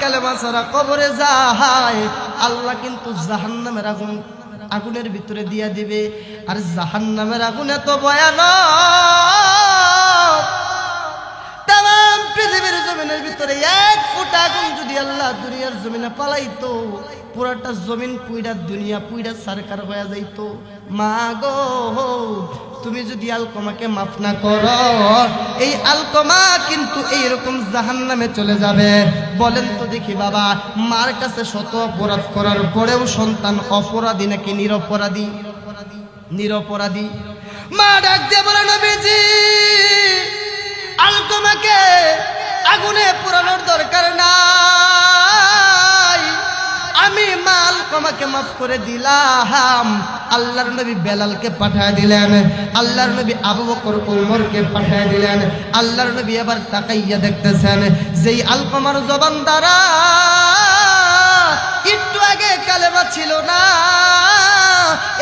কালেমা ছাড়া কবরে যায়, আল্লাহ কিন্তু জাহান্নামের আগুনের ভিতরে দিয়া দিবে। আর জাহান্নামের আগুন এত ভয়ানক, তাম পৃথিবীর জমিনের ভিতরে এক ফুটা আগুন যদি আল্লাহ দুনিয়ার জমিনে পালাইতো, পুরাটা জমিন পুইরা দুনিয়া পুইরা সরকার হয়ে যাইতো। মা গো, তুমি যদি আলকমাকে মাফ না করো, এই আলকমা কিন্তু এইরকম জাহান্নামে চলে যাবে। বলেন তো দেখি বাবা, মার কাছে শত অপরাধ করার পরেও সন্তান অপরাধী নাকি নিরপরাধী? নিরপরাধী। মা ডাক দিয়ে বলে, নবীজি আলকমাকে আগুনে পোড়ানোর দরকার নাই, আমি মা আলকমাকে মাফ করে দিলাম। আল্লাহর নবী বেলালকে পাঠিয়ে দিলেন, আল্লাহর নবী আবু বকর উমরকে পাঠিয়ে দিলেন। আল্লাহর নবী এবার তাকাইয়া দেখতেছেন, যেই আলকমার জবান দ্বারা একটু আগে কালেমা ছিল না,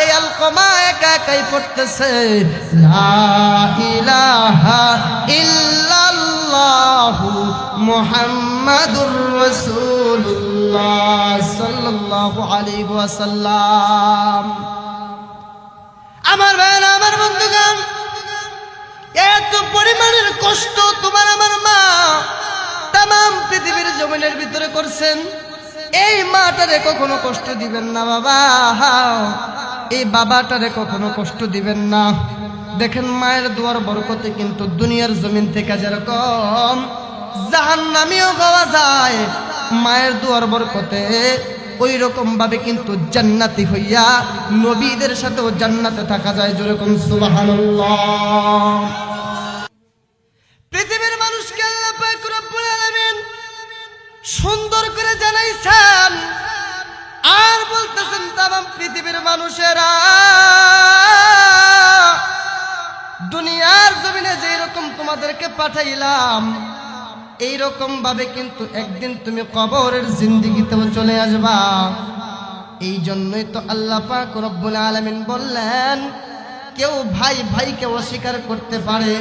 এই আলকমা একা একাই পড়তেছে লা ইলাহা ইল্লাল্লাহু মুহাম্মাদুর রাসূলুল্লাহ সাল্লাল্লাহু আলাইহি ওয়াসাল্লাম। আমার ভাই, আমার বন্ধুগণ, এত পরিমাণের কষ্ট তোমার আমার মা তাম পৃথিবীর জমিনের ভিতরে করছেন। এই মাটারে কখনো কষ্ট দিবেন না বাবা, এই বাবাটারে কখনো কষ্ট দিবেন না। দেখেন, মায়ের দোয়ার বরকতে কিন্তু দুনিয়ার জমিন থেকে যেরকম জাহান্নামীও হওয়া যায়, মায়ের দোয়ার বরকতে ওই রকম ভাবে কিন্তু জান্নাতি হইয়া নবীদের সাথেও জান্নাতে থাকা যায়। যেরকম সুবহানাল্লাহ। পৃথিবীর মানুষকে আল্লাহ পাক রব্বুল আলামিন সুন্দর করে জানাইছেন, আর বলতেছেন তাম পৃথিবীর মানুষেরা দুনিয়ার জমিনে যেই রকম তোমাদেরকে পাঠাইলাম, এইরকম ভাবে কিন্তু একদিন তুমি কবরের জিন্দেগিতেও চলে আসবা। এই জন্যই তো আল্লাহ পাক রব্বুল আলামিন বললেন, কেউ ভাই ভাইকে অস্বীকার করতে পারে,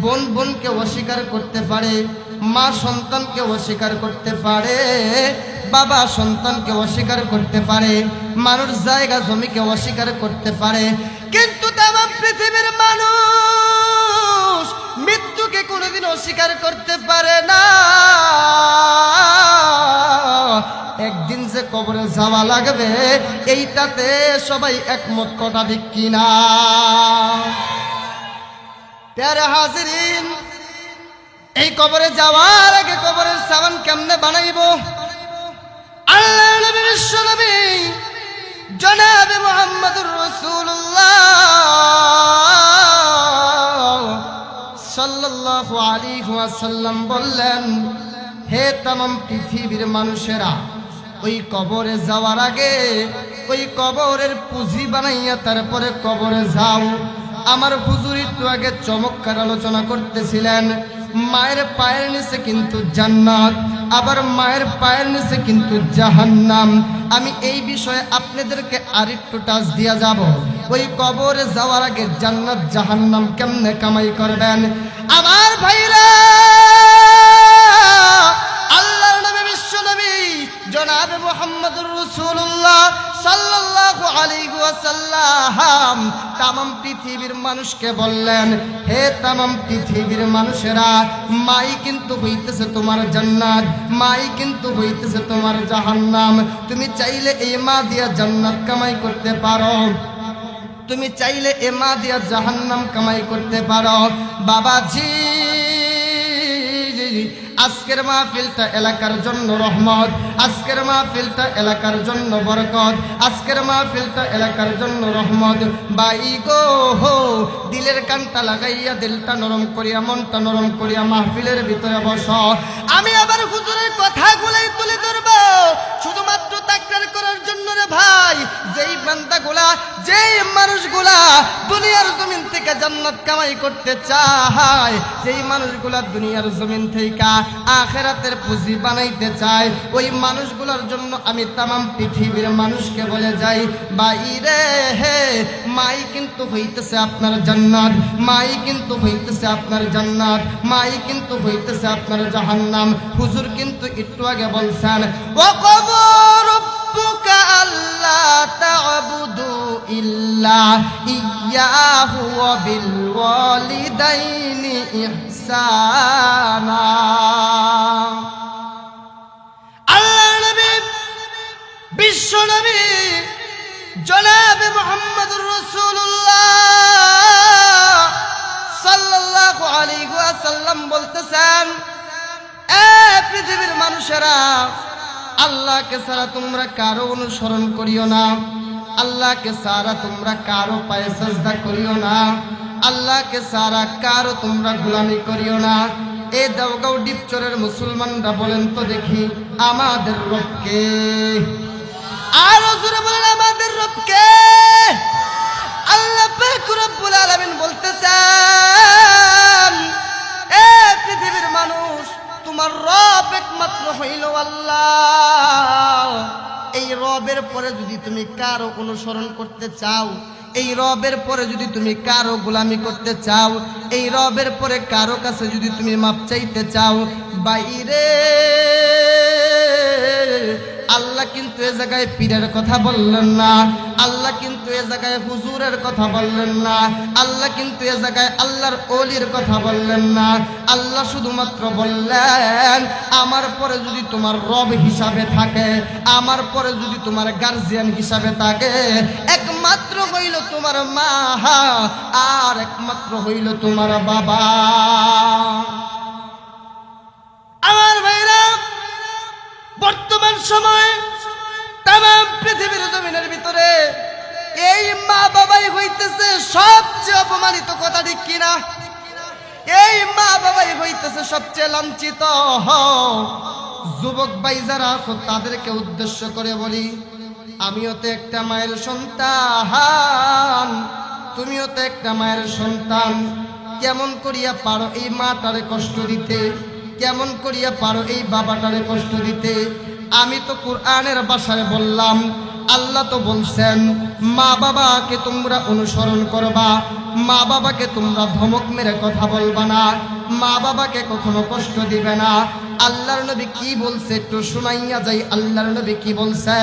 বোন বোনকে অস্বীকার করতে পারে, মা সন্তানকে অস্বীকার করতে পারে, বাবা সন্তানকে অস্বীকার করতে পারে, মানুষ জায়গা জমিকে অস্বীকার করতে পারে, কিন্তু তাম পৃথিবীর মানুষ মৃত্যুকে কোনোদিন অস্বীকার করতে পারে না। একদিন যে কবরে যাওয়া লাগবে, এইটাতে সবাই একমত, কথা ঠিক কিনা? প্যারে হাজিরিন, এই কবরে যাওয়ার আগে কবরের সামান কেমনে বানাইবো? আল্লাহ নবী, বিশ্ব নবী জনাবে মুহাম্মদুর রাসূলুল্লাহ সাল্লাল্লাহু আলাইহি ওয়াসাল্লাম বললেন, হে তাম পৃথিবীর মানুষেরা, ওই কবরে যাওয়ার আগে ওই কবরের পুঁজি বানাইয়া তারপরে কবরে যাও। আমার হুজুর একটু আগে চমৎকার আলোচনা করতেছিলেন, মায়ের পায়ের নিচে কিন্তু জান্নাত, আবার মায়ের পায়ের নিচে কিন্তু জাহান্নাম। আমি এই বিষয়ে আপনাদেরকে আরেকটু টাচ দিয়া যাব। ওই কবরে যাওয়ার আগে জান্নাত জাহান্নাম কেমনে কামাই করবেন আমার ভাইরা? আল্লাহর নবী, বিশ্ব নবী জনাবে মুহাম্মদুর রাসূলুল্লাহ সাল্লাল্লাহু আলাইহি ওয়াসাল্লাম তাম পৃথিবীর মানুষকে বললেন, হে তাম পৃথিবীর মানুষেরা, মাই কিন্তু হইতেছে তোমার জান্নাত, মাই কিন্তু হইতেছে তোমার জাহান্নাম। তুমি চাইলে এই মা দিয়া জান্নাত কামাই করতে পারো, তুমি চাইলে এ মা দিয়া জাহান্নাম কামাই করতে পারো। বাবাজি, আজকের মাহফিলটা এলাকার জন্য রহমত, আজকের মাহফিলটা এলাকার জন্য বরকত, আজকের মাহফিলটা এলাকার জন্য রহমত। বাই গো হো, দিলের কানটা লাগাইয়া দিলটা নরম করিয়া মনটা নরম করিয়া মাহফিলের ভিতরে বসো। আমি আবার হুজুরের কথাগুলাই তুলে ধরবো শুধুমাত্র তাকরার করার জন্য রে ভাই। যেই বান্দা বান্দাগুলা, যেই মানুষগুলা দুনিয়ার জমিন থেকে জান্নাত কামাই করতে চায়, যেই মানুষগুলা দুনিয়ার জমিন থেকে আখিরাতের পুঁজি বানাইতে চায়, ওই মানুষগুলোর জন্য আমি তামাম পৃথিবীর মানুষকে বলে যাই, বাইরে হে মাই কিন্তু হইতেছে আপনার জান্নাত, মাই কিন্তু হইতেছে আপনার জান্নাত, মাই কিন্তু হইতেছে আপনার জাহান্নাম। হুজুর কিন্তু একটু আগে বলছেন, ওয়াকাযা রাব্বুকা আল্লা তা'বুদু ইল্লা ইয়্যাহু ওয়া বিল ওয়ালিদাইনি ইহসানা। আল্লাহর নবী, বিশ্ব নবী জনাবে মুহাম্মদুর রাসূলুল্লাহ সাল্লাল্লাহু আলাইহি ওয়াসাল্লাম বলতেছেন, এ পৃথিবীর মানুষেরা, আল্লাহকে ছাড়া তোমরা কারো অনুসরণ করিও না, আল্লাহকে ছাড়া তোমরা কারো পায়ে সিজদা করিও না, আল্লাহকে ছাড়া কারো তোমরা গোলামি করিও না। এই দেওগাঁও ডিপচরের মুসলমানরা বলেন তো দেখি, আমাদের রবকে? আর জোরে বলেন, আমাদের রবকে? আল্লাহ পাক রব্বুল আলামিন বলতেছেন, এ পৃথিবীর মানুষ, তোমার রব একমাত্র হইল আল্লাহ। এই রবের পরে যদি তুমি কারো অনুসরণ করতে চাও, এই রবের পরে যদি তুমি কারো গোলামি করতে চাও, এই রবের পরে কারো কাছে যদি তুমি মাপ চাইতে চাও, বাইরে আল্লাহ কিন্তু এ জায়গায় পীরের কথা বললেন না, আল্লাহ কিন্তু এ জায়গায় হুজুরের কথা বললেন না, আল্লাহ কিন্তু এ জায়গায় আল্লাহর ওলির কথা বললেন না। আল্লাহ শুধুমাত্র বললেন, আমার পরে যদি তোমার রব হিসাবে থাকে, আমার পরে যদি তোমার গার্জিয়ান হিসাবে থাকে, একমাত্র হইল তোমার মা, আর একমাত্র হইল তোমার বাবা। আমার ভাইরা, বর্তমান সময় তামাম পৃথিবীর জমিনের ভিতরে এই মা বাবাই হইতেছে সবচেয়ে অপমানিত, কথা ঠিক কিনা? এই মা বাবাই হইতেছে সবচেয়ে লাঞ্ছিত। যুবক ভাই যারা আছো তাদেরকে উদ্দেশ্য করে বলি, আমিও তো একটা মায়ের সন্তান, তুমিও তো একটা মায়ের সন্তান। কেমন করিয়া পারো এই মাটারে কষ্ট দিতে? কেমন করিয়া পারো এই বাবাটারে কষ্ট দিতে? আমি তো কোরআনের ভাষায় বললাম, আল্লাহ তো বলছেন মা বাবাকে তোমরা অনুসরণ করবা, মা বাবাকে তোমরা ধমক মেরে কথা বলবা না, মা বাবাকে কখনো কষ্ট দিবে না। আল্লাহর নবী কি বলছে একটু শুনাইয়া যাই। আল্লাহর নবী কি বলছে?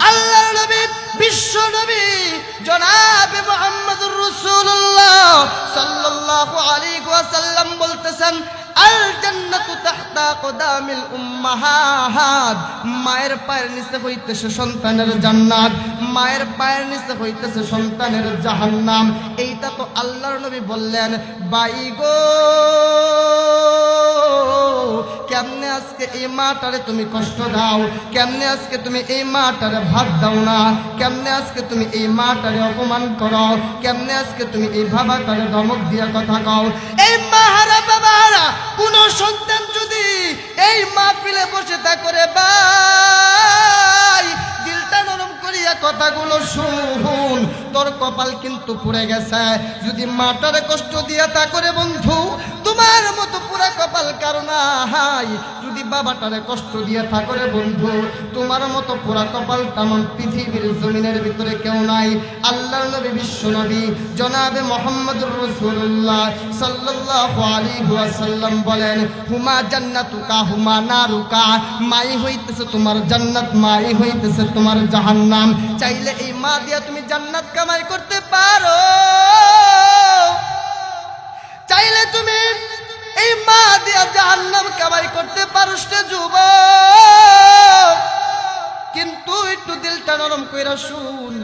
আল্লাহর নবী, বিশ্ব নবী জনাবে মুহাম্মদুর রাসূলুল্লাহ সাল্লাল্লাহু আলাইহি ওয়াসাল্লাম বলতেছেন, আল জান্নাতু তাহতা আকদামিল উম্মাহাত। মায়ের পায়ের নিচে হইতেছে সন্তানের জান্নাত, মায়ের পায়ের নিচে হইতেছে সন্তানের জাহান্নাম। এইটা তো আল্লাহর নবী বললেন। বাই গো, কেমনে আজকে এই মাটারে তুমি কষ্ট দাও? কেমনে আজকে তুমি এই মাটারে ভাত দাও না? কেমনে আজকে তুমি এই মাটারে অপমান করো? কেমনে আজকে তুমি এই বাবাটারে ধমক দিয়া কথা কও? এই মাহারা বাবারা, কোন সন্তান যদি এই মাহফিলে বসে তা করে ভাই দিলটা নরম করিয়া কথাগুলো শুন, তোর কপাল কিন্তু পুড়ে গেছে। যদি মাটারে কষ্ট দিয়া তা করে বন্ধু, তোমার মতো পুরা কপাল কারো নাই। যদি বাবাটারে কষ্ট দিয়া তা করে বন্ধু, তোমার মতো পুরা কপাল তেমন পৃথিবীর জমিনের ভিতরে কেউ নাই। আল্লাহর নবী, বিশ্ব নবী জনাবে মুহাম্মদুর রাসূলুল্লাহ সাল্লাল্লাহু আলাইহি ওয়াসাল্লাম বলেন, হুমা জান্নাতুকা হুমা নারুকা। মাই হইতেছে তোমার জান্নাত, মাই হইতেছে তোমার জাহান্নাম। চাইলে এই মা দিয়া তুমি জান্নাত কামাই করতে পারো, চাইলে তুমি এই মা দিয়া জাহান্নাম কামাই করতে পারো যুবক। কিন্তু একটু দিলটা নরম কইরা শুন,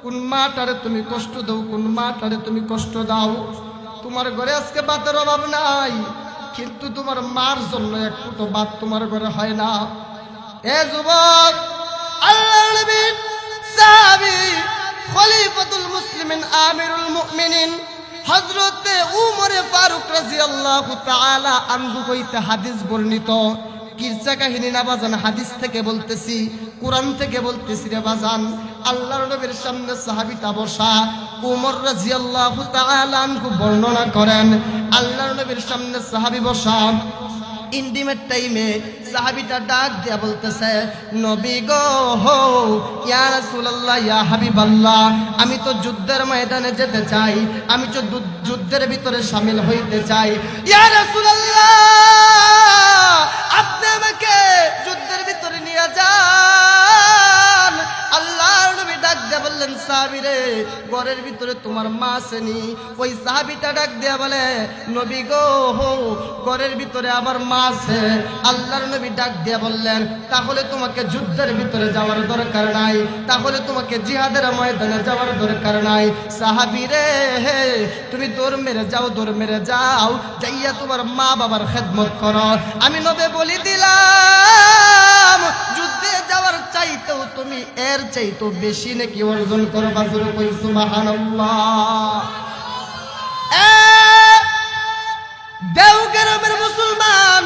কোন মাটারে তুমি কষ্ট দাও, কোন মাটারে তুমি কষ্ট দাও। তোমার ঘরে আজকে ভাতের অভাব নাই, কিন্তু তোমার মার জন্য এক ফুটো ভাত তোমার ঘরে হয় না। এ যুবক, আল্লাহর নবী সাহাবী খলিফাতুল মুসলিমিন আমিরুল মুমিনিন হযরতে উমর ফারুক রাদিয়াল্লাহু তাআলা আনহু হইতে হাদিস বর্ণিত। কিরসা কাহিনী না বাজান, হাদিস থেকে বলতেছি, কোরআন থেকে বলতেছি রে বাজান। আল্লাহর নবীর সামনে সাহাবীটা বসা। উমর রাদিয়াল্লাহু তাআলা আনহু বর্ণনা করেন, আল্লাহর নবীর সামনে সাহাবী বসা, ইন্টিমেট টাইমে সাহাবীটা ডাক দিয়া বলতেছে, নবী গো, ইয়া রাসূলুল্লাহ, ইয়া হাবিবাল্লাহ, আমি তো যুদ্ধের ময়দানে যেতে চাই, আমি তো যুদ্ধের ভিতরে শামিল হইতে চাই। ইয়া রাসূলুল্লাহ, আপনি আমাকে যুদ্ধের ভিতরে নিয়ে যান। আল্লাহর নবী ডাক দিয়া বললেন, সাহাবী রে, ঘরের ভিতরে তোমার মা আসেনি? ওই সাহাবীটা ডাক দিয়া বলে, নবী গো, ঘরের ভিতরে আবার মা আছে। আল্লাহর নবী ডাক দিয়া বললেন, তাহলে তোমাকে যুদ্ধের ভিতরে যাওয়ার দরকার নাই, তাহলে তোমাকে জিহাদের ময়দানে যাওয়ার দরকার নাই। সাহাবী রে, তুমি দৌড় মেরে যাও, দৌড় মেরে যাও, যাইয়া তোমার মা বাবার খেদমত করো। আমি নবী বলি দিলাম, যুদ্ধে যাওয়ার চাইতেও তুমি এর চাইতেও বেশি নাকি অর্জন করবা। জোরে কই সুবহানাল্লাহ। দেওগ্রামের মুসলমান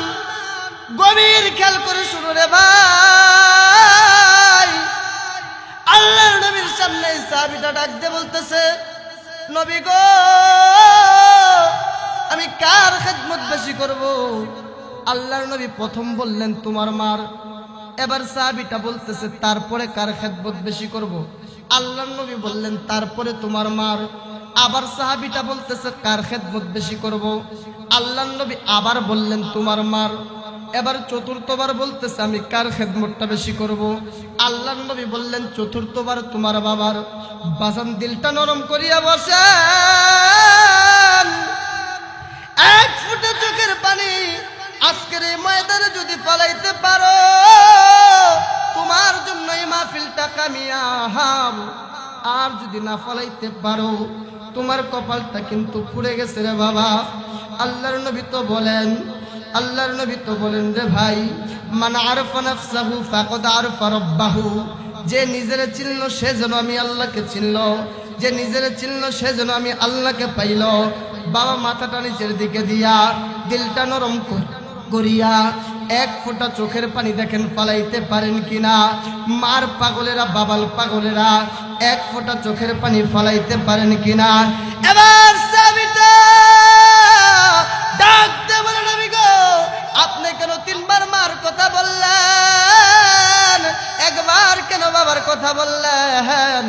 গভীর খেয়াল করে শুনো রে ভাই, আল্লাহর নবীর সামনে সাহাবীটা ডাক দিয়ে বলতেছে, নবী গো, আমি কার খেদমত বেশি করব? আল্লাহর নবী প্রথম বললেন তোমার মার। এবার সাহাবীটা বলতেছে, তারপরে কার খেদমত বেশি করব? আল্লাহর নবী বললেন, তারপরে তোমার মার। আবার সাহাবীটা বলতেছে, কার খেদমত বেশি করব? আল্লাহর নবী আবার বললেন, তোমার মার। এবার চতুর্থবার বলতেছে, আমি কার খেদমতটা বেশি করব? আল্লাহর নবী বললেন চতুর্থবার, তোমার বাবার। বাজান দিলটা নরম করিয়া বসেন। এক ফুটে চোখের পানি আজকের এই ময়দানে যদি ফলাইতে পারো, তোমার জন্য এই মাহফিলটা কামিয়াব। আর যদি না ফলাইতে পারো, তোমার কপালটা কিন্তু পুড়ে গেছে রে বাবা। আল্লাহর নবী তো বলেন, আল্লাহর নবী তো বলেন রে ভাই, মান আরফা নাফসাহু ফাকাদ আরফা রাব্বাহু। যে নিজের চিনল সে যেন আমি আল্লাহকে চিনল, যে নিজের চিনল সে যেন আমি আল্লাহকে পাইল। বাবা মাথাটা নিচের দিকে দিয়া, দিলটা নরম করিয়া এক ফোঁটা চোখের পানি দেখেন ফালাইতে পারেন কিনা। মার পাগলেরা, বাবাল পাগলেরা, এক ফোঁটা চোখের পানি ফালাইতে পারেন কিনা? এবার সাহাবীটা ডাক দিয়ে বলে, নবী গো, আপনি কেন তিনবার মার কথা বললেন, একবার কেন বাবার কথা বললেন?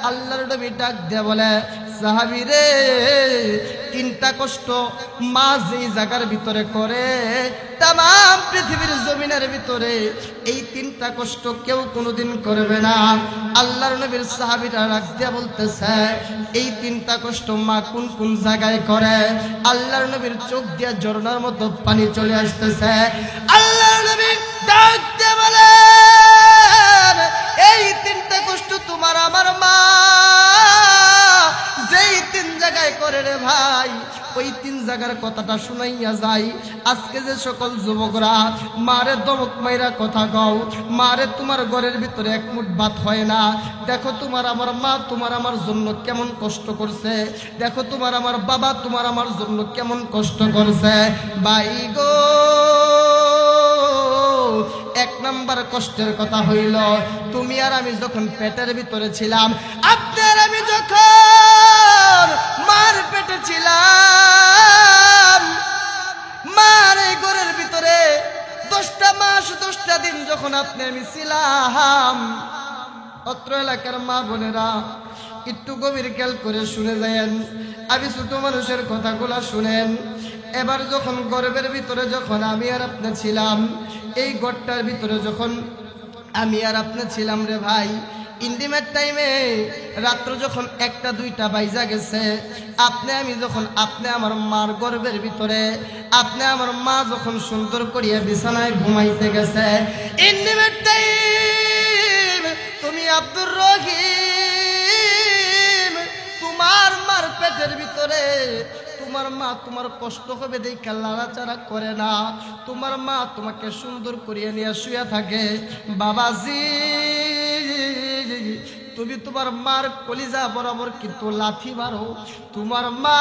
আল্লাহর নবী ডাক দিয়ে বলে, সাহাবী রে, তিনটা কষ্ট মা যেই জায়গার ভিতরে করে, তামাম পৃথিবীর জমিনের ভিতরে এই তিনটা কষ্ট কেউ কোনোদিন করবে না। আল্লাহর নবীর সাহাবীরা ডাক দিয়ে বলতেছে, এই তিনটা কষ্ট মা কোন কোন জায়গায় করে? আল্লাহর নবীর চোখ দিয়ে ঝর্ণার মতো পানি চলে আসতেছে। আল্লাহর নবী ডাক দিয়ে বলেন, এই তিনটা কষ্ট তোমার আমার মা যেই তিন জায়গায় করে রে ভাই, ওই তিন জায়গার কথাটা শুনাইয়া যাই। আজকে যে সকল যুবকরা মারে দমক মাইরা কথা কও, মারে তোমার ঘরের ভিতরে এক মুঠ ভাত হয় না, দেখো তোমার আমার মা তোমার আমার জন্য কেমন কষ্ট করছে, দেখো তোমার আমার বাবা তোমার আমার জন্য কেমন কষ্ট করছে। ভাই গো, এক নাম্বার কষ্টের কথা হইল, তুমি আর আমি যখন পেটের ভিতরে ছিলাম, আপনার আমি যখন মার পেটে ছিলাম, মার এই ঘরের ভিতরে 10টা মাস 10টা দিন যখন আপনি আমি ছিলাম। অত্র এলাকার মা বোনেরা একটু গভীর খেয়াল করে শুনে যায়েন, আমি ছোট মানুষের কথাগুলা শুনেন। এবার যখন গর্ভের ভিতরে যখন আমি আর আপনি ছিলাম, এই ঘরটার ভিতরে যখন আমি আর আপনি ছিলাম রে ভাই, ইন্টিমেট টাইমে রাত্র যখন 1টা 2টা বাইজা গেছে, আপনি আমি যখন আপনি আমার মার গর্ভের ভিতরে, আপনি আমার মা যখন সুন্দর করিয়া বিছানায় ঘুমাইতে গেছে, ইন্টিমেট টাইম তুমি আব্দুর রহিম তোমার মার পেটের ভিতরে, তোমার মা তোমার কষ্ট হবে দেখে লাড়াচাড়া করে না, তোমার মা তোমাকে সুন্দর করিয়া নিয়ে শুয়ে থাকে। বাবাজি, তুমি তোমার মার কলিজা বরাবর কিন্তু লাথি মারো, তোমার মা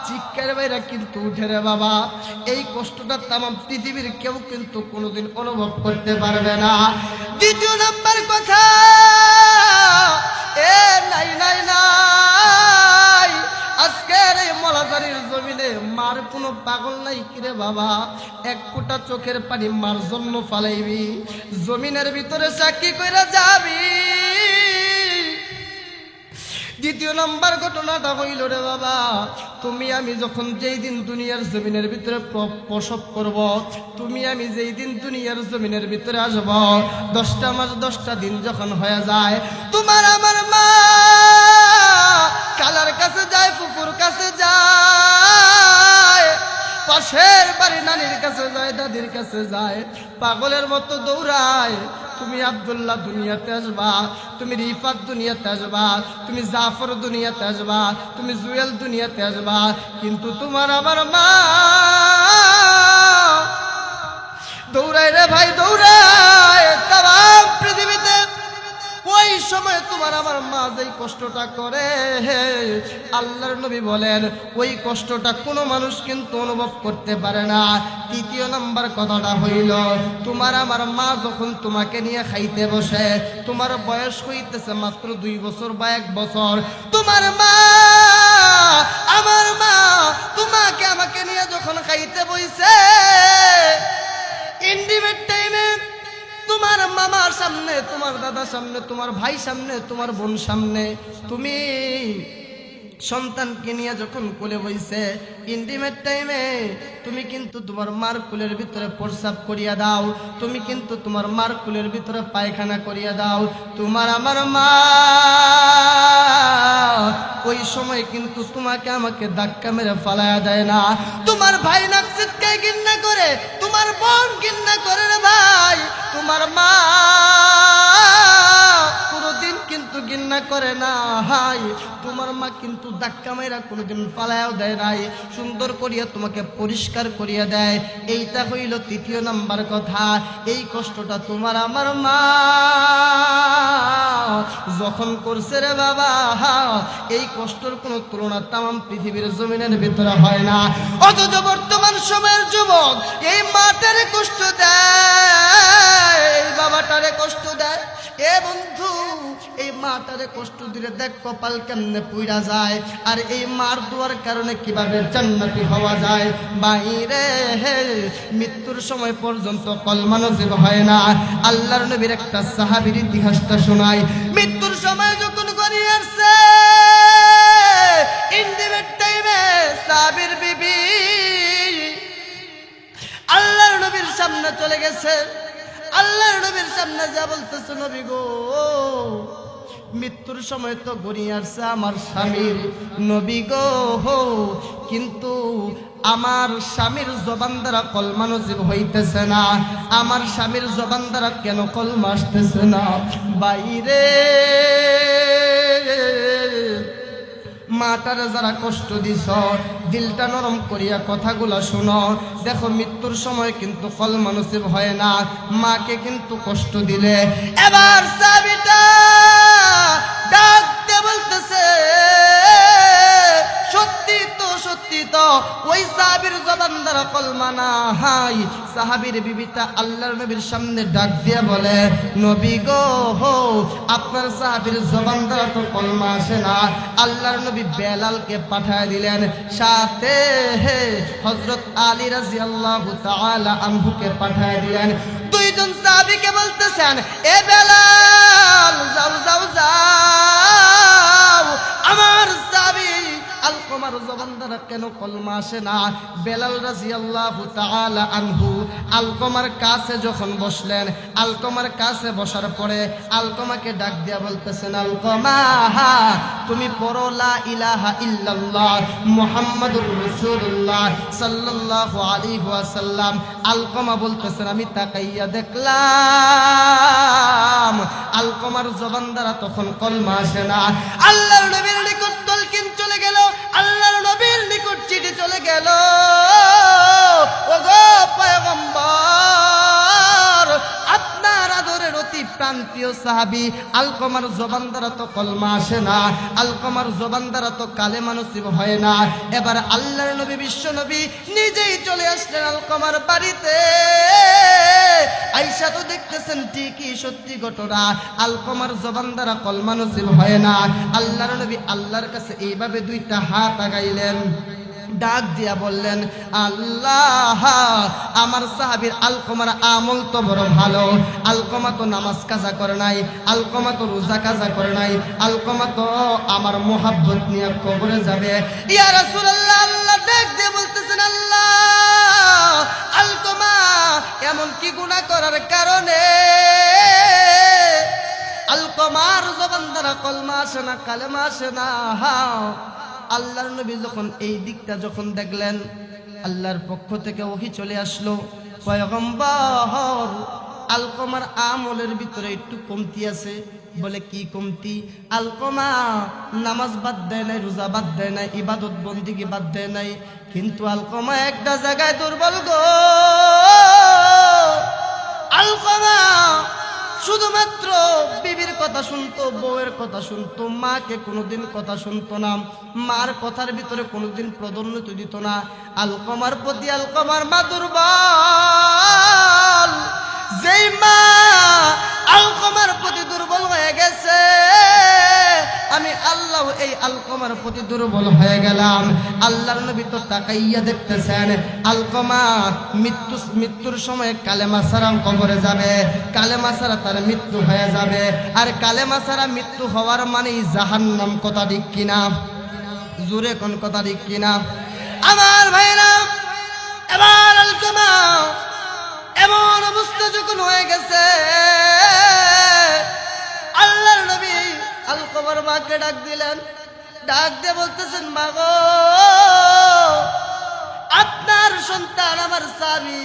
চিৎকার বাইরা কিন্তু উঠে রে বাবা। এই কষ্টটা তামাম পৃথিবীর কেউ কিন্তু কোনোদিন অনুভব করতে পারবে না। দ্বিতীয় নাম্বার কথা, এ নাই নাই নাই, আজকের এই মলাজারির জমিনে মার কোনো পাগল নাই কিরে বাবা। এক ফোঁটা চোখের পানি মার জন্য ফালাইবি, জমিনের ভিতরে সাক্ষী কইরা যাবি। দ্বিতীয় নাম্বার ঘটনাটা হইল রে বাবা, তুমি আমি যখন যেই দিন দুনিয়ার জমিনের ভিতরে প্রসব করব, তুমি আমি যেই দিন দুনিয়ার জমিনের ভিতরে আসব, 10টা মাস 10টা দিন যখন হয়ে যায়, তোমার আমার মা কালার কাছে যায়, ফুপুর কাছে যায়, পাশের বাড়ি নানির কাছে যায়, দাদির কাছে যায়, পাগলের মতো দৌড়ায়। তুমি আব্দুল্লাহ দুনিয়াতে আসবা, তুমি রিফাত দুনিয়াতে আসবা, তুমি জাফর দুনিয়াতে আসবা, তুমি জুয়েল দুনিয়াতে আসবা, কিন্তু তোমার আমার মা দৌড়ায় রে ভাই, দৌড়ায় তাম পৃথিবীতে। ওই সময় তোমার আমার মা যেই কষ্টটা করে, আল্লাহর নবী বলেন ওই কষ্টটা কোনো মানুষ কিন্তু অনুভব করতে পারে না। তৃতীয় নাম্বার কথাটা হইল, তোমার আমার মা যখন তোমাকে নিয়ে খাইতে বসে, তোমার বয়স হইতেছে মাত্র 2 বছর বা 1 বছর, তোমার মা আমার মা তোমাকে আমাকে নিয়ে যখন খাইতে বইছে, ইন্টিমেট টাইমে তোমার মামার সামনে, তোমার দাদার সামনে, তোমার ভাই সামনে, তোমার বোন সামনে, তুমি সন্তানকে নিয়ে যখন কোলে বইছে, ইন্টিমেট টাইমে তুমি কিন্তু তোমার মার কুলের ভিতরে প্রস্রাব করিয়া দাও, তুমি কিন্তু তোমার মার কুলের ভিতরে পায়খানা করিয়া দাও। তোমার আমার মা ওই সময় কিন্তু তোমাকে আমাকে ধাক্কা মেরে ফালায়া দেয় না। তোমার ভাই নাক চিৎকায় ঘৃণা করে, তোমার বোন ঘৃণা করে রে ভাই, তোমার মা কোনোদিন কিন্তু ঘৃণা করে না। হাই, তোমার মা কিন্তু ধাক্কা মেরা কোনোদিন ফালায়াও দেয় নাই, সুন্দর করিয়া তোমাকে পরিষ্কার করিয়া দেয়। এইটা হইল তৃতীয় নাম্বার কথা। এই কষ্টটা তোমার আমার মা যখন করছে রে বাবা, এই কষ্টের কোনো তুলনা তাম পৃথিবীর জমিনের ভিতরে হয় না। অথচ বর্তমান সময়ের যুবক এই মাটারে কষ্ট দেয়, এই বাবাটারে কষ্ট দেয়। এ বন্ধু, এই মাটারে কষ্ট দিলে দেখ কপাল কেমনে পুইরা যায়, আর এই মার দোয়ার কারণে কিভাবে জান্নাতি হওয়া যায়। বাইরে মৃত্যুর সময় পর্যন্ত কলমা নসিব হয় না। আল্লাহর নবীর একটা সাহাবীর ইতিহাসটা শোনায়। মৃত্যুর সময় যখন গড়িয়ে আসছে, ইন্টিমেট টাইমে সাহাবীর বিবি আল্লাহর নবীর সামনে চলে গেছে। আল্লাহর নবীর সামনে যা বলতেছে, নবী গো, মৃত্যুর সময় তো গড়িয়ে আসছে আমার স্বামীর, নবী গো, কিন্তু আমার স্বামীর জবান দ্বারা কলমা নসিব হইতেছে না। আমার স্বামীর জবান দ্বারা কেন কলমা আসতেছে না? বাইরে মাটারে যারা কষ্ট দিছ, দিলটা নরম করিয়া কথাগুলা শুনো। দেখো, মৃত্যুর সময় কিন্তু কলমা নসিব হয় না, মাকে কিন্তু কষ্ট দিলে। এবার সাবিটা ডাকতে বলতেছে, সত্যি তো, সত্যি তো, ওই সাহাবীর জবান দ্বারা কলমা না হাই। সাহাবীর বিবিটা আল্লাহর নবীর সামনে ডাক দিয়ে বলে, নবী গো, আপনার সাহাবীর জবান দ্বারা তো কলমা আসে না। আল্লাহর নবী বেলালকে পাঠায় দিলেন, সাথে হযরত আলী রাদিয়াল্লাহু তাআলা আনহুকে পাঠায় দিলেন। দুইজন সাহাবীকে বলতেছেন, এ বেলাল, যাও যাও যাও, আমার সাহাবী আলকমার জবান দ্বারা কেন কলমা আসে না? বেলাল রাদিয়াল্লাহু তাআলা আনহু আলকমার কাছে যখন বসলেন, আলকমার কাছে বসার পরে আলকমাকে ডাক দিয়া বলতেছেন, আলকমা, তুমি পড়ো লা ইলাহা ইল্লাল্লাহ মুহাম্মাদুর রাসূলুল্লাহ সাল্লাল্লাহু আলাইহি ওয়াসাল্লাম। আলকমা বলতেছেন, আমি তাকাইয়া দেখলাম আলকমার জবান দ্বারা তখন কলমা আসে না। আল্লাহর নবীর নিকট তলকিন চলে গেল, আল্লাহর নবীর নিকট চিঠি চলে গেল, ওগো পয়গম্বর, আপনার আদরের অতি অতি প্রাণপ্রিয় সাহাবী আলকমার জবান দ্বারা তো কলমা আসে না, আলকমার জবান দ্বারা তো কালেমা নসিব হয় না। এবার আল্লাহর নবী বিশ্ব নবী নিজেই চলে আসলেন আলকমার বাড়িতে। আয়েশা তো দেখতেছেন ঠিকই সত্যি ঘটনা, আলকমার জবান দ্বারা কলমা নসিব হয় না। আল্লাহর নবী আল্লাহর কাছে এইভাবে দুইটা হাত আগাইলেন, ডাক দিয়া বললেন, আল্লাহ, আমার সাহাবীর আলকমার আমল তো বড় ভালো। আলকমা তো নামাজ কাজা করে নাই, আলকমা তো রোজা কাজা করে নাই, আলকমা তো আমার মোহাব্বত নিয়ে কবরে যাবে। ইয়া রাসূলুল্লাহ, আল্লাহ ডাক দিয়ে বলতেছেন, আল্লাহ, আলকমা এমন কি গুনাহ করার কারণে আলকমার জবান দ্বারা কলমা আসে না, কালেমা আসে না? আল্লাহর নবী যখন এই দিকটা যখন দেখলেন, আল্লাহর পক্ষ থেকে ওহী চলে আসলো, পয়গম্বর, আলকমার আমলের ভিতরে একটু কমতি আছে। বলে কি কমতি? আলকমা নামাজ বাদ দেয় নাই, রোজা বাদ দেয় নাই, ইবাদত বন্দিগি বাদ দেয় নাই, কিন্তু আলকমা একটা জায়গায় দুর্বল গো। আলকমা শুধুমাত্র বিবির কথা শুনতো, বউয়ের কথা শুনতো, মাকে কোনোদিন কথা শুনতো না, মার কথার ভিতরে কোনোদিন প্রাধান্য দিত না। আলকমার প্রতি আলকমার মা দুর্বল। যেই মা আলকমার প্রতি দুর্বল হয়ে গেছে, আমি আল্লাহ এই আলকমার প্রতি দুর্বল হয়ে গেলাম। আল্লাহর নবী তো তাকাইয়া দেখতেছেন, আলকমা মৃত্যুর সময় কালেমা ছাড়া কবরে যাবে, কালেমা ছাড়া তার মৃত্যু হয়ে যাবে। আর কালেমা ছাড়া মৃত্যু হওয়ার মানেই জাহান্নাম। কথা ঠিক কিনা? জোরে কোন কথা ঠিক কিনা? আমার ভাইরা, এবার আলকমা এমন অবস্থা যখন হয়ে গেছে, আল্লাহর নবী আলকমার মাকে ডাক দিলেন, ডাক দিয়ে বলতেছেন, মা গো, আপনার সন্তান আমার স্বামী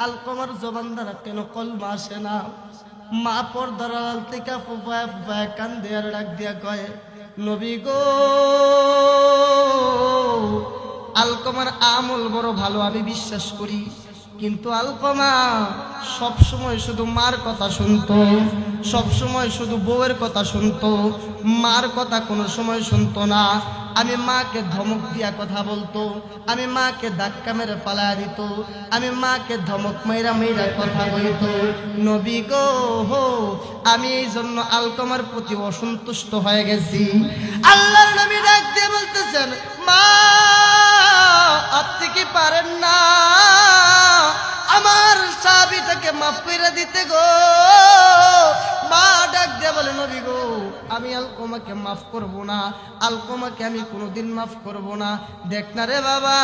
আলকমার জবান দ্বারা কেন কলমা আসে না? মা পর্দার আড়াল থেকে ফুফায় ফুফায় কান্দে আর ডাক দিয়া কয়, নবী গো, আলকমার আমল বড় ভালো, আমি বিশ্বাস করি, কিন্তু আলকমা সব সময় শুধু মার কথা শুনতো, সব সময় শুধু বউয়ের কথা শুনতো, মার কথা কোনো সময় শুনতো না। আমি মাকে ধমক দিয়া কথা বলতো, আমি মাকে ধাক্কা মেরে পালায়া দিত, আমি মাকে ধমক মাইরা মাইরা কথা বলতো। নবী গো, আমি এই জন্য আলকমার প্রতি অসন্তুষ্ট হয়ে গেছি। আল্লাহর নবী ডাক দিয়ে বলতেছেন, মা, আপনি কি পারেন না আমার সাহাবীটাকে মাফ করে দিতে গো? মা ডাক দিয়ে বলে, নবী গো, আমি আলকমাকে মাফ করব না, আলকমাকে আমি কোনোদিন মাফ করব না। দেখ না রে বাবা,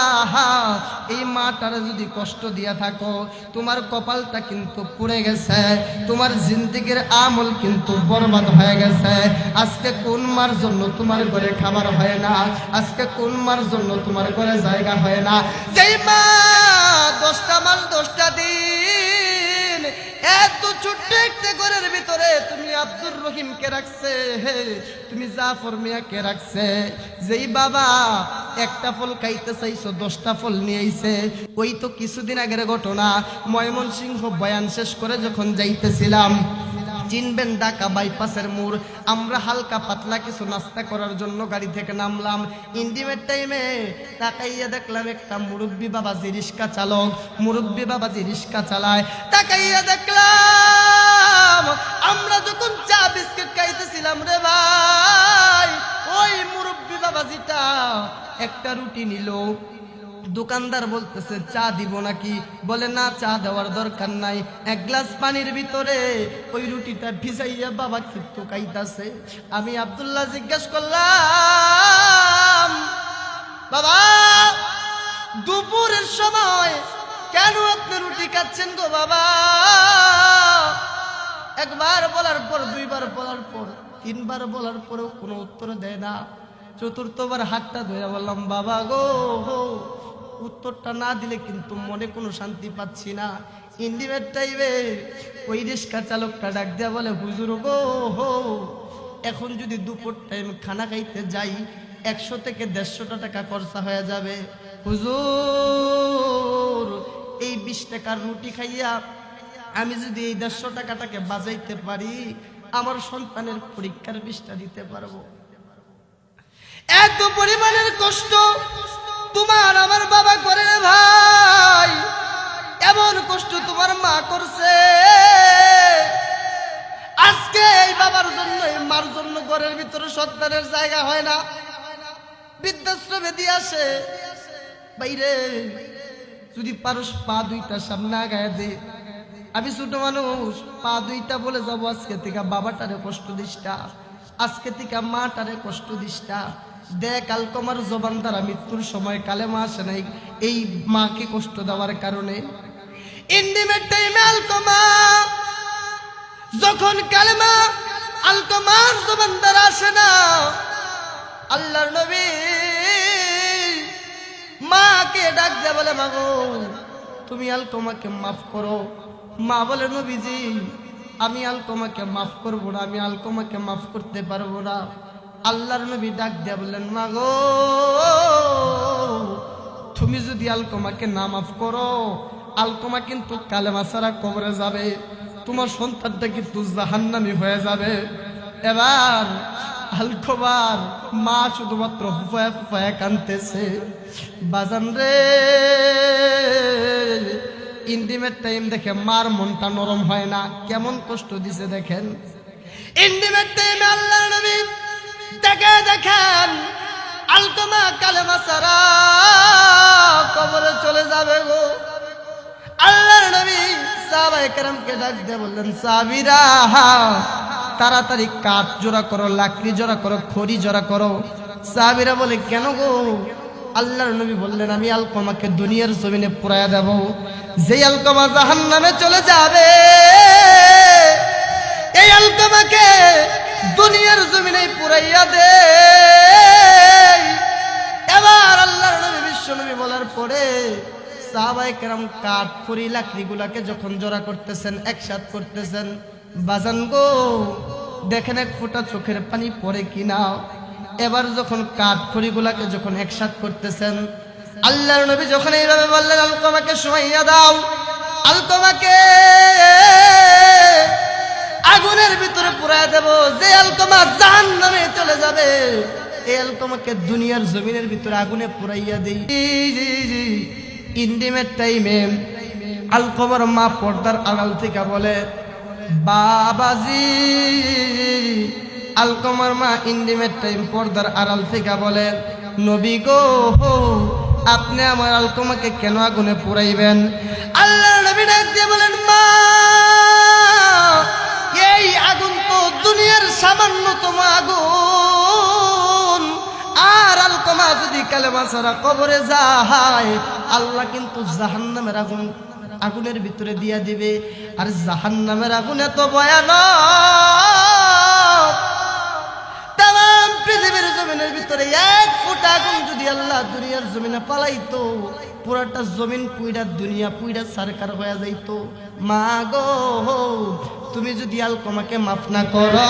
এই মাটারে যদি কষ্ট দিয়া থাকো, তোমার কপালটা কিন্তু পুড়ে গেছে, তোমার জিন্দেগির আমল কিন্তু বরবাদ হয়ে গেছে। আজকে কোন মার জন্য তোমার ঘরে খাবার হয় না, আজকে কোন মার জন্য তোমার ঘরে জায়গা হয় না, যেই মা 10টা মাস 10টা দিন এত ছোট্ট একটা ঘরের ভিতরে তুমি আব্দুর রহিমকে রাখছে, তুমি জাফর মিয়াকে রাখছে, যেই বাবা একটা ফল খাইতে চাইছো 10টা ফল নিয়ে আইছে। ওই তো কিছুদিন আগের ঘটনা, ময়মনসিংহ বয়ান শেষ করে যখন যাইতেছিলাম, চিনবেন ঢাকা বাইপাসের মোড়, আমরা হালকা পাতলা কিছু নাস্তা করার জন্য গাড়ি থেকে নামলাম। ইন্ডিমের টাইমে তাকাইয়া দেখলাম একটা মুরব্বী বাবাজি রিক্সা চালক, মুরব্বী বাবাজি রিক্সা চালায়। তাকাইয়া দেখলাম আমরা যখন চা বিস্কিট খাইতেছিলাম রে ভাই, ওই মুরব্বী বাবাজিটা একটা রুটি নিল। দোকানদার বলতেছে, চা দিব নাকি? বলে, না, চা দেওয়ার দরকার নাই। এক গ্লাস পানির ভিতরে ওই রুটিটা ভিজাইয়া বাবা কিন্তু খাইতাছে। আমি আব্দুল্লাহ জিজ্ঞেস করলাম, বাবা, দুপুরের সময় কেন আপনি রুটি খাচ্ছেন গো বাবা? একবার বলার পর, দুইবার বলার পর, তিনবার বলার পরেও কোনো উত্তর দেয় না। চতুর্থবার হাতটা ধরে বললাম, বাবা গো, উত্তরটা না দিলে কিন্তু মনে কোনো শান্তি পাচ্ছি না। ইন্ডিমের টাইমে ওই রিক্সা চালকটা ডাক দেয়া বলে, হুজুর গো, এখন যদি দুপুর টাইম খানা খাইতে যাই 100 থেকে 150 টাকা খরচা হয়ে যাবে। হুজুর, এই 20 টাকার রুটি খাইয়া আমি যদি এই 150 টাকাটাকে বাজাইতে পারি আমার সন্তানের পরীক্ষার বিষটা দিতে পারবো। এত পরিমাণের কষ্ট তোমার আমার বাবা করে রে ভাই, এমন কষ্ট তোমার মা করছে। আজকে এই বাবার জন্য এই মার জন্য ঘরের ভিতরে সন্তানের জায়গা হয় না, বৃদ্ধাশ্রমে দিয়ে আসে। বাইরে যদি পারস পা দুইটা সামনে আগায় দে, আমি ছোট মানুষ, পা দুইটা বলে যাবো আজকে থেকে বাবাটারে কষ্ট দিসটা, আজকে থেকে মাটারে কষ্ট দিসটা। দেখ আলকমার জবান দ্বারা মৃত্যুর সময় কালেমা আসে নাই এই মাকে কষ্ট দেওয়ার কারণে। ইন্ডিমের টাইমে আলকমা যখন কালেমা আলকমার জবান দ্বারা আসে না, আল্লাহর নবী মাকে ডাক দিয়ে বলে মাগো তুমি আলকমাকে মাফ করো। মা বলে নবীজি আমি আলকমাকে মাফ করবো না, আমি আলকমাকে মাফ করতে পারবো না। আল্লাহর নবী ডাক দিয়া বললেন মাগো তুমি যদি আলকমাকে না মাফ করো আলকমা কিন্তু কালেমা ছাড়া কবরে যাবে, তোমার সন্তানটা কিন্তু জাহান্নামী হয়ে যাবে। এবার আলকমার মা শুধুমাত্র ফুফায়া ফুফায়া কাঁদতেছে। বাজান রে ইন্টিমেট টাইম দেখে মার মনটা নরম হয় না, কেমন কষ্ট দিছে দেখেন। ইন্টিমেট টাইমে আল্লাহর নবী দেখেন আলকমা কালেমা ছাড়া কবরে চলে যাবে গো। আল্লাহর নবী সাহাবায়ে কেরামকে ডাক দিয়ে বললেন সাহাবীরা তাড়াতাড়ি কাঠ জোড়া করো, লাকড়ি জোড়া করো, খড়ি জোড়া করো। সাহাবীরা বলে কেন গো? আল্লাহর নবী বললেন আমি আলকমাকে দুনিয়ার জমিনে পুরাইয়া দেব, যেই আলকমা জাহান্নামে চলে যাবে এই আলকমাকে দুনিয়ার জমিনে পুরাইয়া দে। এবার আল্লাহর নবী বিশ্ব নবী বলার পরে সাহাবায়ে কেরাম কাঠ খড়ি লাকড়িগুলাকে যখন জোড়া করতেছেন, একসাথ করতেছেন, বাজান গো দেখেন এক ফোঁটা চোখের পানি পড়ে কিনা। এবার যখন কাঠ খড়িগুলাকে যখন একসাথ করতেছেন, আল্লাহর নবী যখন এইভাবে বললেন আলকমাকে শুমাইয়া দাও, আলকমাকে আগুনের ভিতরে পুরায় দেব, যে আলকমা জাহান্নামে চলে যাবে এই আলকমাকে দুনিয়ার জমিনের ভিতরে আগুনে পুরাইয়া দেই। ইন্টিমেট টাইমে আলকমার মা পর্দার আড়াল থেকে বলে বাবাজি, আলকমার মা ইন্টিমেট টাইম পর্দার আড়াল থেকে বলে নবী গো আপনি আমার আলকমাকে কেন আগুনে পুরাইবেন? আল্লাহর নবী ডাক দিয়ে বলেন মা এই আগুন তো দুনিয়ার সামান্যতম আগুন, আর আলকমা যদি কালেমা ছাড়া কবরে যায় আল্লাহ কিন্তু জাহান্নামের আগুনের ভিতরে দিয়া দিবে। আর জাহান্নামের আগুন এত ভয়ানক, তাম পৃথিবীর জমিনের ভিতরে এক ফুটা আগুন যদি আল্লাহ দুনিয়ার জমিনে পালাইতো পুরাটা জমিন পুইরা দুনিয়া পুইরা সরকার হয়ে যাইতো। মা গো তুমি যদি আলকমাকে মাফ না করো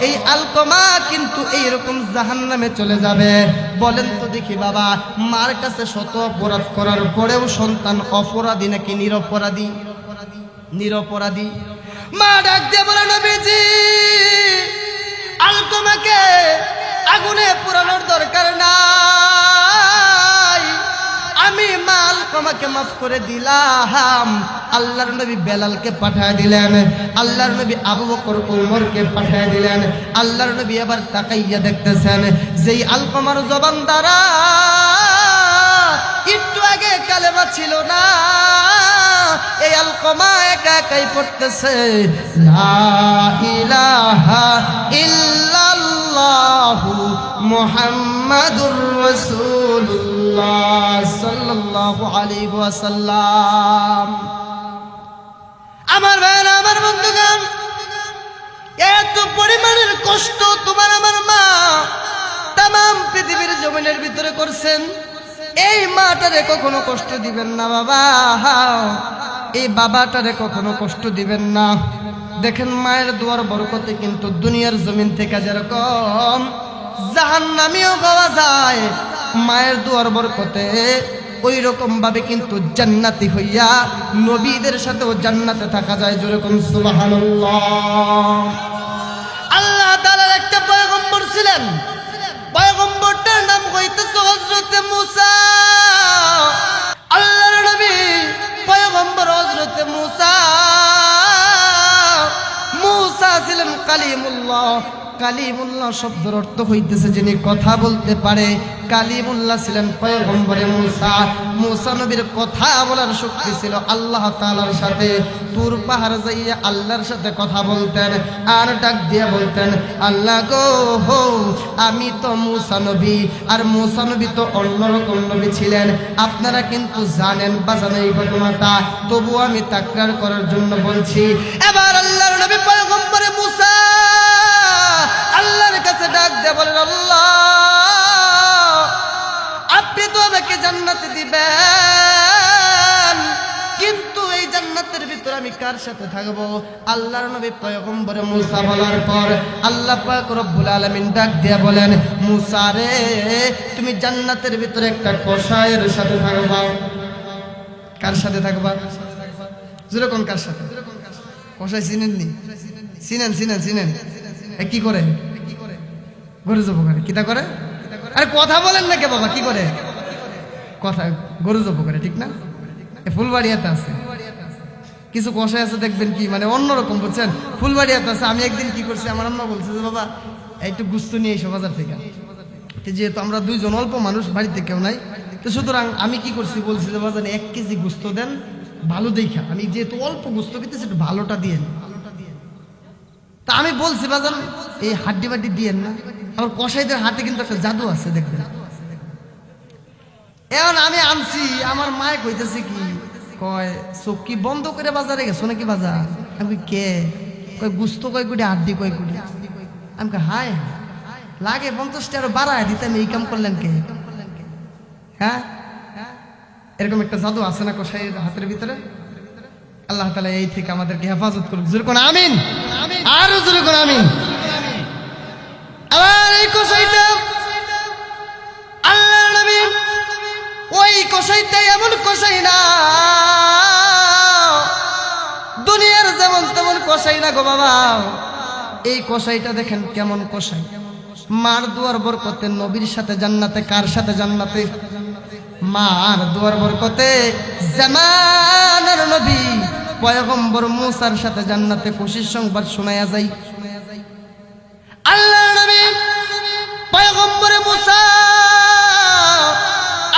এই আলকমা কিন্তু এইরকম জাহান্নামে চলে যাবে। বলেন তো দেখি বাবা, মার কাছে শত অপরাধ করার পরেও সন্তান অপরাধী নাকি নিরপরাধী? নিরপরাধী। মা ডাক দিয়ে বলে নবীজি আলকমাকে আগুনে পোড়ানোর দরকার নাই, আমি মা আলকমাকে মাফ করে দিলাম। আল্লাহর নবী বেলালকে পাঠিয়ে দিলেন, আল্লাহর নবী আবু বকর উমরকে পাঠিয়ে দিলেন। আল্লাহর নবী এবার তাকাইয়া দেখতেছেন যেই আলকমার জবান দ্বারা একটু আগে কালেমা ছিল না এই আলকমা একা একাই পড়তেছে লা ইলাহা ইল্লাল্লাহু মুহাম্মাদুর রাসূলুল্লাহ সাল্লাল্লাহু আলাইহি ওয়াসাল্লাম। আমার ভাইরা, আমার বন্ধুগণ, এত পরিমাণের কষ্ট তোমার আমার মা তাম পৃথিবীর জমিনের ভিতরে করছেন। এই মাটারে কখনো কষ্ট দিবেন না বাবা, এই বাবাটারে কখনো কষ্ট দিবেন না। দেখেন মায়ের দোয়ার বরকতে কিন্তু দুনিয়ার জমিন থেকে যেরকম জাহান্নামীও পাওয়া যায়, মায়ের দোয়ার বরকতে ওই রকম ভাবে কিন্তু জান্নাতি হইয়া নবীদের সাথেও জান্নাতে থাকা যায়। যেরকম সুবহানাল্লাহ। আল্লাহ তাআলার একটা পয়গম্বর ছিলেন, পয়গম্বরটার নাম হইতেছে হযরত মুসা। আল্লাহর নবী পয়গম্বর হযরত মুসা। মুসা ছিলেন কালিমুল্লাহ। কালিমুল্লাহ শব্দের অর্থ হইতেছে যিনি কথা বলতে পারে। কালিমুল্লাহ ছিলেন পয়গম্বরে মুসা। মুসা নবীর কথা বলার শক্তি ছিল আল্লাহ তাআলার সাথে। তুর পাহাড় যাইয়া আল্লাহর সাথে কথা বলতেন আর ডাক দিয়ে বলতেন, আল্লাহ গো হো, আমি তো মুসা নবী, আর মুসা নবী তো অন্যরকম নবী ছিলেন। আপনারা কিন্তু জানেন বাজানো এই ঘটনাটা, তবু আমি তাকরার করার জন্য বলছি। এবার আল্লাহর নবী পয়গম্বরে মুসা আল্লাহর কাছে ডাক দিয়ে বলেন, আল্লাহ আপনি তো আমাকে জান্নাতে দিবেন, কিন্তু এই জান্নাতের ভিতর আমি কার সাথে থাকবো? আল্লাহর নবী পয়গম্বরে মুসা বলার পর আল্লাহ পাক রব্বুল আলামিন ডাক দিয়ে বলেন, মুসা রে, তুমি জান্নাতের ভিতরে একটা কসাইয়ের সাথে থাকবা। কার সাথে থাকবা? যেরকম কার সাথে? কসাই চিনেননি? চিনেন চিনেন চিনেন। কি করে? গরু জব করে। কিতা করে? আরে কথা বলেন না কে বাবা? কি করে? কথা গরু জব করে, ঠিক না? ফুলবাড়িয়াতে আছে কিছু কষাই আছে, দেখবেন কি মানে অন্যরকম, বুঝছেন? ফুলবাড়িয়াতে আছে। আমি একদিন কি করছি, আমার আম্মা বলছে যে বাবা একটু গুস্ত নিয়ে এসো বাজার থেকে। যেহেতু আমরা দুইজন অল্প মানুষ, বাড়িতে কেউ নাই, তো সুতরাং আমি কি করছি, বলছি যে বাজারে 1 কেজি গুস্ত দেন ভালো দেখা। আমি যেহেতু অল্প গুস্ত খেতেছি একটু ভালোটা দিয়েন। তা আমি বলছি বাজান এই হাড্ডি বাড্ডি দিয়েন না। আমার কসাইদের হাতে কিন্তু একটা জাদু আছে, দেখবেন। এখন আমি আনছি, আমার মায়ে কইতেছে কি, কয় চোখ কি বন্ধ করে বাজারে গেছো নাকি বাজার? আমি কে? কয় গুস্ত কয় কুটি, হাড্ডি কয় কুটি। আমি কয় হায় লাগে 50 টাকা বাড়ায় দিতে, আমি এই কাম করলেন কে? হ্যাঁ, এরকম একটা জাদু আছে না কসাইয়ের হাতের ভিতরে? আল্লাহ তাআলা এই থেকে আমাদেরকে হেফাজত করুক। জোরে কোন আমিন, আরো জোরে কোন আমিন। আবার এই কসাইটা আল্লাহর নবী, ওই কসাইটা এমন কসাই না, দুনিয়ার যেমন তেমন কসাই না গো বাবা। এই কসাইটা দেখেন কেমন কসাই। মার দুয়ার বরকতে নবীর সাথে জান্নাতে। কার সাথে জান্নাতে? মার দুয়ার বরকতে জামানার নবী পয়গম্বর মুসার সাথে জান্নাতে খুশির সংবাদ শোনায়া যায়। আল্লাহর নবী পয়গম্বরে মুসা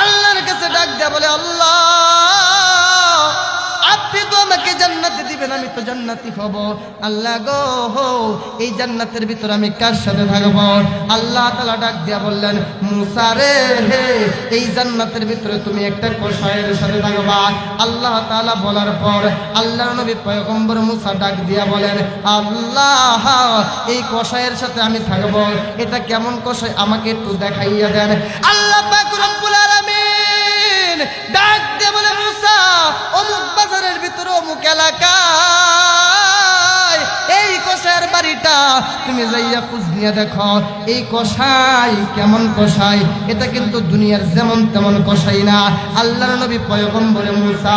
আল্লাহর কাছে ডাক দেয়া বলে, আল্লাহ আপনি তো আমাকে জান্নাতে দিবেন, আমি তো জান্নাতি হব। আল্লাহ গো হো, এই জান্নাতের ভিতর আমি কার সাথে থাকবো? আল্লাহ তাআলা ডাক দিয়া বললেন, মুসা রে, এই জান্নাতের ভিতরে তুমি একটা কসাইয়ের সাথে থাকবা। আল্লাহ তাআলা বলার পর আল্লাহর নবী পয়গম্বর মুসা ডাক দিয়া বলেন, আল্লাহ এই কসাইয়ের সাথে আমি থাকবো, এটা কেমন কসাই আমাকে একটু দেখাইয়া দেন। আল্লাহ পাক রব্বুল আলামিন ডাক দিয়া বলে, মুসা অমুক বাজারের ভিতরে অমুক এলাকায় এই কসাইয়ের বাড়িটা তুমি যাইয়া খোঁজ নিয়ে দেখো, এই কসাই কেমন কসাই। এটা কিন্তু দুনিয়ার যেমন তেমন কসাই না। আল্লাহর নবী পয়গম্বরে মুসা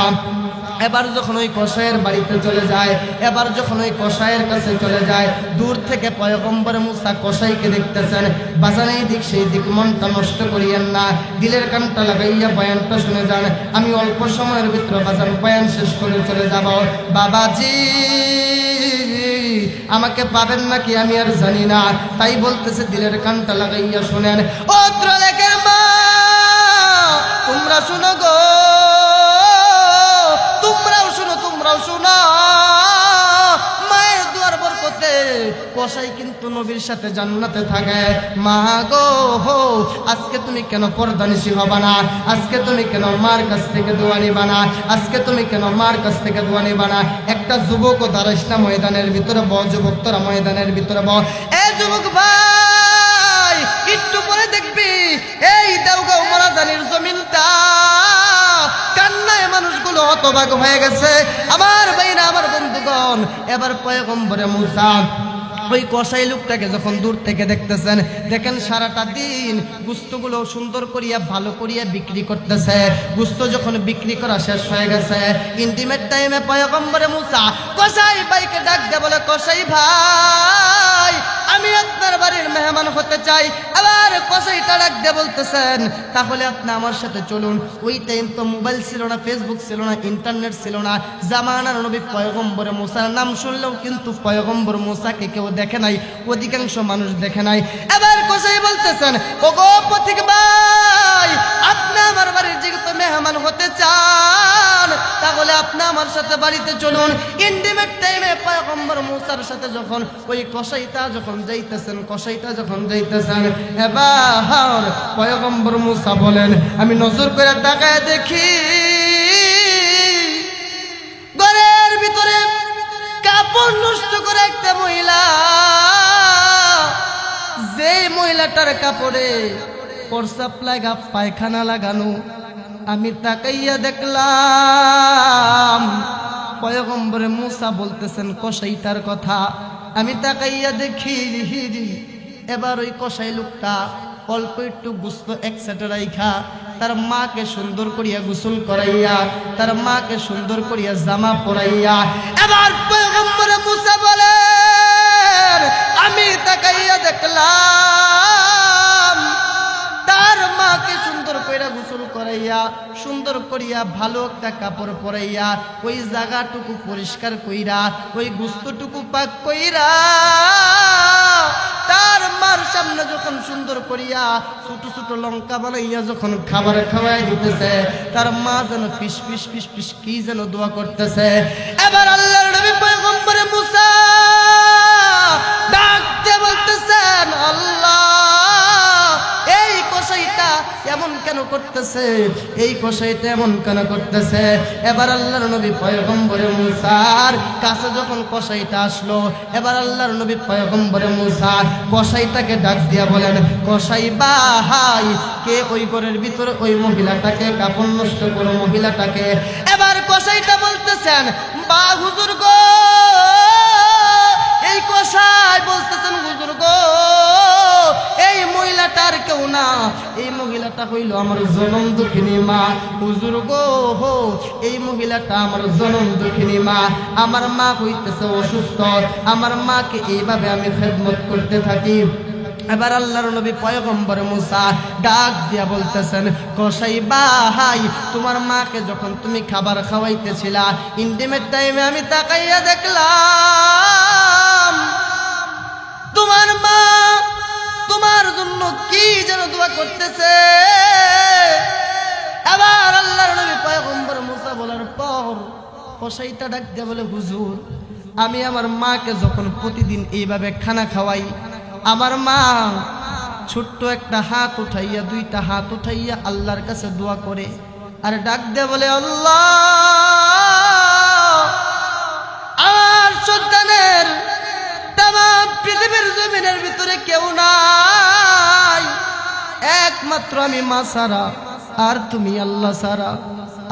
এবার যখন ওই কসাইয়ের বাড়িতে চলে যায়, এবার যখন ওই কসাইয়ের কাছে চলে যায়, দূর থেকে পয়গম্বর মুসা কসাইকে দেখতেছেন। বাজান এই দিক সেই দিক মনটা নষ্ট করিয়েন না, দিলের কানটা লাগাইয়া বয়ানটা শুনে যান। আমি অল্প সময়ের ভিতরে বাজান বয়ান শেষ করে চলে যাব। বাবাজি আমাকে পাবেন নাকি আমি আর জানি না, তাই বলতেছে দিলের কানটা লাগাইয়া শুনেন। ও ত্রলেকের মা, তোমরা শুনো গো, তোমরাও শুনো। মায়ের দুয়ার বরকতে কসাই কিন্তু নবীর সাথে জান্নাতে থাকে। মা গো হো, আজকে তুমি কেন পর্দানিশী হবা না? আজকে তুমি কেন মার কাছ থেকে দোয়া নিবা না? আজকে তুমি কেন মার কাছ থেকে দোয়া নিবা না? একটা যুবকও দাঁড়াইস না ময়দানের ভিতরে ব, যুবক তোরা ময়দানের ভিতরে ব। এ যুবক ভাই, একটু পরে দেখবি এই দেওগাঁও মরাজানির জমিনটা কান্নায় মানুষগুলো হতবাক হয়ে গেছে। আমার ভাইরা, আমার বন্ধুগণ, এবার পয়গম্বরে মুসা ওই কসাই লোকটাকে যখন দূর থেকে দেখতেছেন, দেখেন সারাটা দিন গুস্তগুলো সুন্দর করিয়া ভালো করিয়া বিক্রি করতেছে। গুস্ত যখন বিক্রি করা শেষ হয়ে গেছে, ইন্টিমেট টাইমে পয়গম্বরে মুসা কসাই ভাইকে ডাক দিয়ে বলে, কসাই ভাই আমি আপনার বাড়ির মেহমান হতে চাই। আবার কসাইটা ডাক দিয়ে বলতেছেন, তাহলে আপনি আমার সাথে চলুন। ওই টাইম তো মোবাইল ছিল না, ফেসবুক ছিল না, ইন্টারনেট ছিল না। জামানার নবী পয়গম্বরে মুসার নাম শুনলেও কিন্তু পয়গম্বর মুসাকে কেউ দেখে নাই, অধিকাংশ মানুষ দেখে নাই। এবার কসাই বলতেছেন, ওগো পথিক ভাই, আপনি আমার বাড়ির যেহেতু মেহমান হতে চান, তাহলে আপনি আমার সাথে বাড়িতে চলুন। ইন্টিমেট টাইমে পয়গম্বর মুসার সাথে যখন ওই কসাইটা যখন যাইতেছেন, এবার পয়গম্বর মুসা বলেন, আমি নজর করে তাকায় দেখি ঘরের ভিতরে কাপড় নষ্ট করে একটা মহিলা, যে মহিলাটার কাপড়ে প্রস্রাব লাগা পায়খানা লাগানো। আমি তাকাইয়া দেখলাম পয়গম্বরে মুসা বলতেছেন কসাইটার কথা। আমি তাকাইয়া দেখি এবার ওই কসাই লোকটা অল্প একটু গোস্ত একসাথে রাইখা তার মাকে সুন্দর করিয়া গোসল করাইয়া, তার মাকে সুন্দর করিয়া জামা পরাইয়া, এবার পয়গম্বরে মুসা বলেন, আমি তাকাইয়া দেখলাম তার মাকে সুন্দর কইরা গোসল করাইয়া, সুন্দর করিয়া ভালো একটা কাপড় পরাইয়া, ওই জায়গাটুকু পরিষ্কার কইরা, ওই গোস্তটুকু পাক কইরা তার মার সামনে যখন সুন্দর করিয়া ছোট ছোট লঙ্কা বানাইয়া যখন খাবার খাওয়াই দিতেছে, তার মা যেন ফিস ফিস ফিস ফিস কি যেন দোয়া করতেছে। এবার আল্লাহর নবী পয়গম্বরে মুসা ডাকতে বলতেছেন, আল্লাহ এই কসাইটা এমন কেন করতেছে, এই কসাইটা এমন কেন করতেছে। এবার আল্লাহর নবী পয়গম্বরে মুসার কাছে যখন কসাইটা আসলো, এবার আল্লাহর নবী পয়গম্বরে মুসা কসাইটাকে ডাক দিয়া বলেন, কসাই ভাই, কে ওই ঘরের ভিতরে ওই মহিলাটাকে কাপড় নষ্ট করো মহিলাটাকে। এবার কসাইটা বলতেছেন, বা হুজুর গো, এই কসাই বলতেছেন, হুজুর গো এই মহিলাটার কেউ না, এই মহিলাটা হইল আমার জনম দুঃখিনী মা। হুজুর গো এই মহিলাটা আমার জনম দুঃখিনী মা, আমার মা হইতেছে অসুস্থ, আমার মাকে এইভাবে আমি খেদমত করতে থাকি। এবার আল্লাহর নবী পয়গম্বরে মুসা ডাক দিয়া বলতেছেন, কসাই ভাই, তোমার মাকে যখন তুমি খাবার খাওয়াইতেছিলা, ইন্টিমেট টাইমে আমি তাকাইয়া দেখলাম তোমার মা তোমার জন্য কি যেন দোয়া করতেছে। এবার আল্লাহর নবী পয়গম্বর মুসা বলার পর কসাইটা ডাক দিয়া বলে, হুজুর আমি আমার মাকে যখন প্রতিদিন এইভাবে খানা খাওয়াই, আমার মা ছোট্ট একটা হাত উঠাইয়া, দুইটা হাত উঠাইয়া আল্লাহর কাছে দোয়া করে আর ডাক দিয়ে বলে, আল্লাহ আমার সন্তানের তামাম পৃথিবীর জমিনের ভিতরে কেউ নাই, একমাত্র আমি মা ছাড়া, আর তুমি আল্লাহ ছাড়া।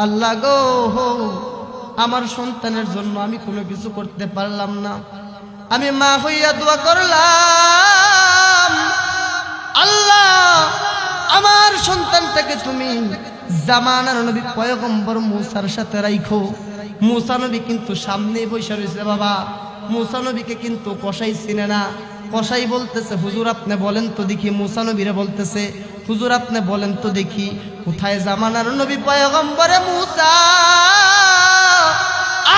আল্লাহ গো আমার সন্তানের জন্য আমি কোনো কিছু করতে পারলাম না, আমি মা হইয়া দোয়া করলাম, আল্লাহ আমার সন্তানটাকে তুমি জামানার নবী পয়গম্বর মুসার সাথে রাইখো। মুসা নবী কিন্তু সামনে বসে রয়েছে বাবা, মুসা নবীকে কিন্তু কসাই চিনে না। কসাই বলতেছে, হুজুর আপনি বলেন তো দেখি, মুসা নবীরে বলতেছে, হুজুর আপনি বলেন তো দেখি কোথায় জামানার নবী পয়গম্বরে মুসা,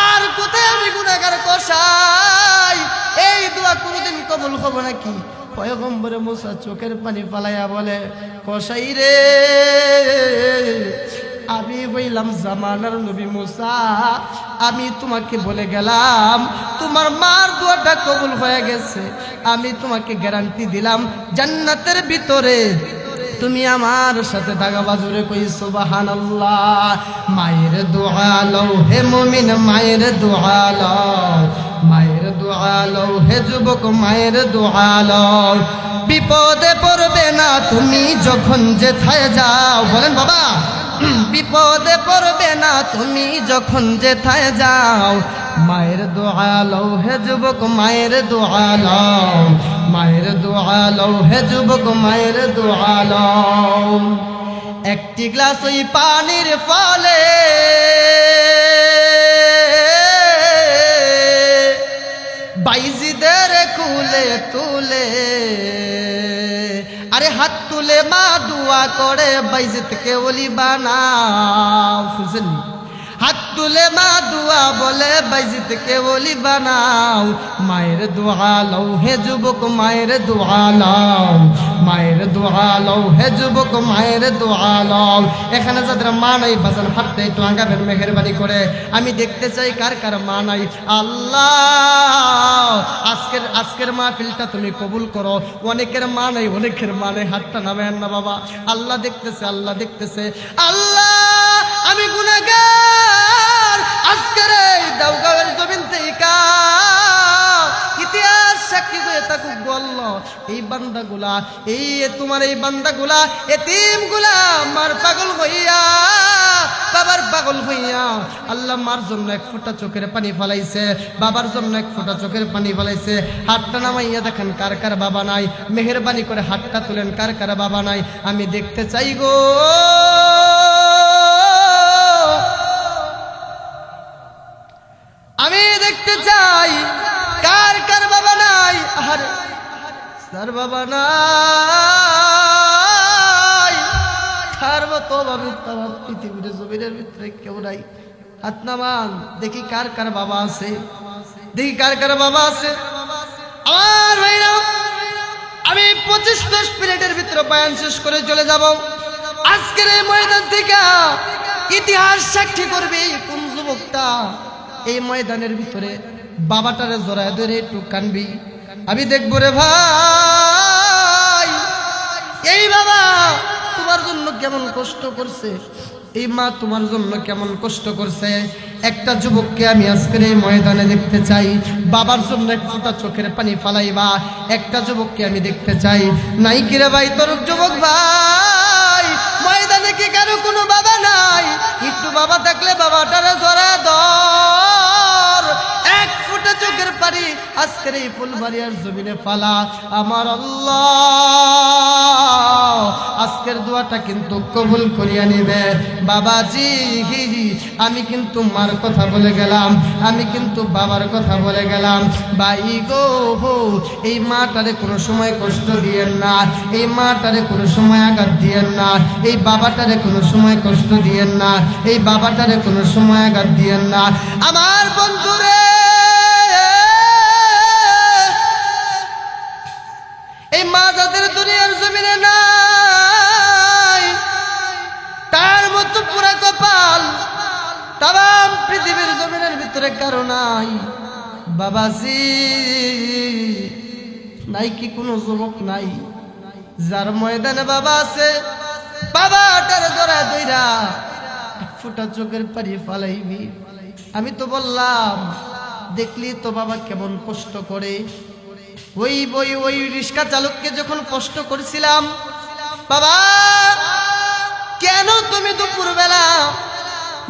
আর কোথায় আমি গুনাহগার কসাই, এই দোয়া কোনদিন কবুল হবে নাকি? পয়গম্বরে মুসা চোখের পানি পালাইয়া বলে, কসাই রে, আমি বললাম জামানার নবী মুসা, আমি তোমাকে বলে গেলাম তোমার মার দোয়াটা কবুল হয়ে গেছে, আমি তোমাকে গ্যারান্টি দিলাম জান্নাতের ভিতরে তুমি আমার সাথে দাগাবাজ জোরে কই সুবহানাল্লাহ। মায়ের দোয়া লও হে মুমিন, মায়ের দোয়া লও, মায়ের দোয়া লও হে যুবক, মায়ের দোয়া লও, বিপদে পড়বে না তুমি যখন যেথায় যাও। বলেন বাবা, বিপদে পড়বে না তুমি যখন যেথায় যাও। মায়ের দোয়া লও হে যুবক, মায়ের দোয়া লও, মায়ের দোয়া লও হে যুবক, মায়ের দোয়া লও। একটি গ্লাস ওই পানির ফলে বাইজিদের কুলে তুলে, আরে হাত তুলে মা দোয়া করে বাইজিদকে ওলি বানাও। শুনছেন? হাত তুলে মা দোয়া বলে বাইজিদকে ওলি বানাও। মায়ের দোয়া লও হে যুবক, মায়ের দোয়া লও, মায়ের দোয়া লও হে যুবক, মায়ের দোয়া লও। এখানে যাদের মা নাই বাজান হাতটা একটু আগাবেন মেহেরবানি করে। আমি দেখতে চাই কার কার মা নাই। আল্লাহ আজকের মাহফিলটা তুমি কবুল করো। অনেকের মা নাই, অনেকের মা নাই, হাতটা নামেন না বাবা। আল্লাহ দেখতেছে, আল্লাহ দেখতেছে। আল্লাহ আমি গুনাহগার, আজকের এই দাউগাঁওয়ের জমিন থেকে ইতিহাস সাক্ষী হয়ে থাকুক আল্লাহ। এই বান্দাগুলা, এই তোমার এই বান্দাগুলা, এতিমগুলা মার পাগল হইয়া, বাবার পাগল হইয়া আল্লাহ মার জন্য এক ফোঁটা চোখের পানি ফলাইছে, বাবার জন্য এক ফোঁটা চোখের পানি ফলাইছে। হাতটা নামাইয়া দেখেন কার কার বাবা নাই। মেহেরবানি করে হাতটা তুলেন কার কার বাবা নাই। আমি দেখতে চাই গো, আমি দেখতে চাই কার কার বাবা নাই। আরে তার বাবা নাই, তার মতো ভাবে পৃথিবীর জমিনের ভিতরে কেউ নাই। হাত নামান দেখি কার কার বাবা আছে, দেখি কার কার বাবা আছে। আমার ভাইরা, আমি 25-10 মিনিটের ভিতরে বয়ান শেষ করে চলে যাব। আজকের এই ময়দান থেকে ইতিহাস সাক্ষী করবে কোন যুবকটা এই ময়দানের ভিতরে বাবাটারে জড়ায় ধরে একটু কানবি। আমি দেখবো রে ভাই, এই বাবা তোমার জন্য কেমন কষ্ট করছে, এই মা তোমার জন্য কেমন কষ্ট করছে। একটা যুবককে আমি আজকের এই ময়দানে দেখতে চাই, বাবার জন্য এক ফোঁটা চোখের পানি ফালাইবা। একটা যুবককে আমি দেখতে চাই। নাই কিরে ভাই তোর যুবক ভাই, ময়দানে কি কারো কোনো বাবা নাই? একটু বাবা থাকলে বাবাটারে জড়ায় ধর, এক ফোঁটা চোখের পানি আজকের এই ফুলবাড়িয়ার জমিনে ফালা। আমার আল্লাহ আজকের দোয়াটা কিন্তু কবুল করিয়া নেবে। বাবাজি আমি কিন্তু মার কথা বলে গেলাম, আমি কিন্তু বাবার কথা বলে গেলাম। ভাই গো, এই মাটারে কোনো সময় কষ্ট দিয়েন না, এই মাটারে কোনো সময় আঘাত দিয়েন না, এই বাবাটারে কোনো সময় কষ্ট দিয়েন না, এই বাবাটারে কোনো সময় আঘাত দিয়েন না। আমার বন্ধুরে, এই মা যাদের দুনিয়ার জমিনে নাই, তার মতো পুরা কপাল তাম পৃথিবীর জমিনের ভিতরে কারো নাই। বাবাজি নাই কি কোনো যুবক নাই যার ময়দানে বাবা আছে, বাবাটার ধরা দইরা ফুটা চোখের পানি ফালাইবি? আমি তো বললাম দেখলি তো বাবা কেমন কষ্ট করে। ওই রিক্সা চালককে যখন কষ্ট করছিলাম, বাবা কেন তুমি দুপুরবেলা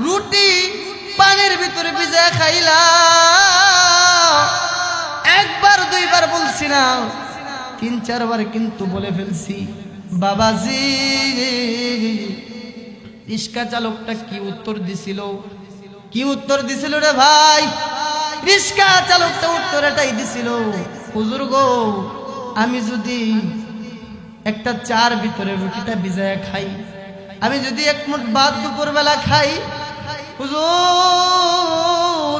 রুটি পানির ভিতরে ভিজে খাইলা? একবার দুইবার বলছি না, 3-4 বার কিন্তু বলে ফেলছি। বাবাজি রিক্সা চালকটা কি উত্তর দিছিল, কি উত্তর দিছিল রে ভাই? রিক্সা চালকটা উত্তর এটাই দিছিল, হুজুর গো আমি যদি একটা চার ভিতরে রুটিটা ভিজায় খাই, আমি যদি এক মুঠ ভাত দুপুরবেলা খাই হুজুর,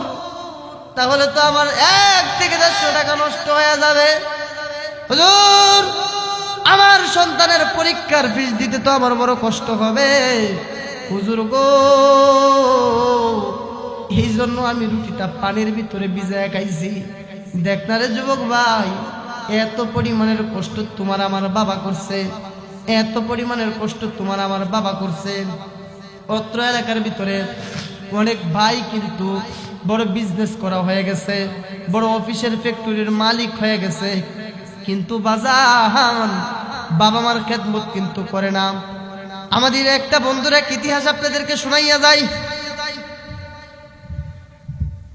তাহলে তো আমার 1 থেকে 150 টাকা নষ্ট হয়ে যাবে। হুজুর আমার সন্তানের পরীক্ষার ফিস দিতে তো আমার বড় কষ্ট হবে। হুজুর গো এই জন্য আমি রুটিটা পানির ভিতরে ভিজায় খাইছি। দেখ না রে যুবক ভাই, এত পরিমাণের কষ্ট তোমার আমার বাবা করছে, এত পরিমাণের কষ্ট তোমার আমার বাবা করছে। অত্র এলাকার ভিতরে অনেক ভাই কিন্তু বড় বিজনেস করা হয়ে গেছে, বড় অফিসের ফ্যাক্টরির মালিক হয়ে গেছে, কিন্তু বাজান বাবা মার খেদমত কিন্তু করে না। আমাদের একটা বন্ধুর এক ইতিহাস আপনাদেরকে শোনাইয়া যায়।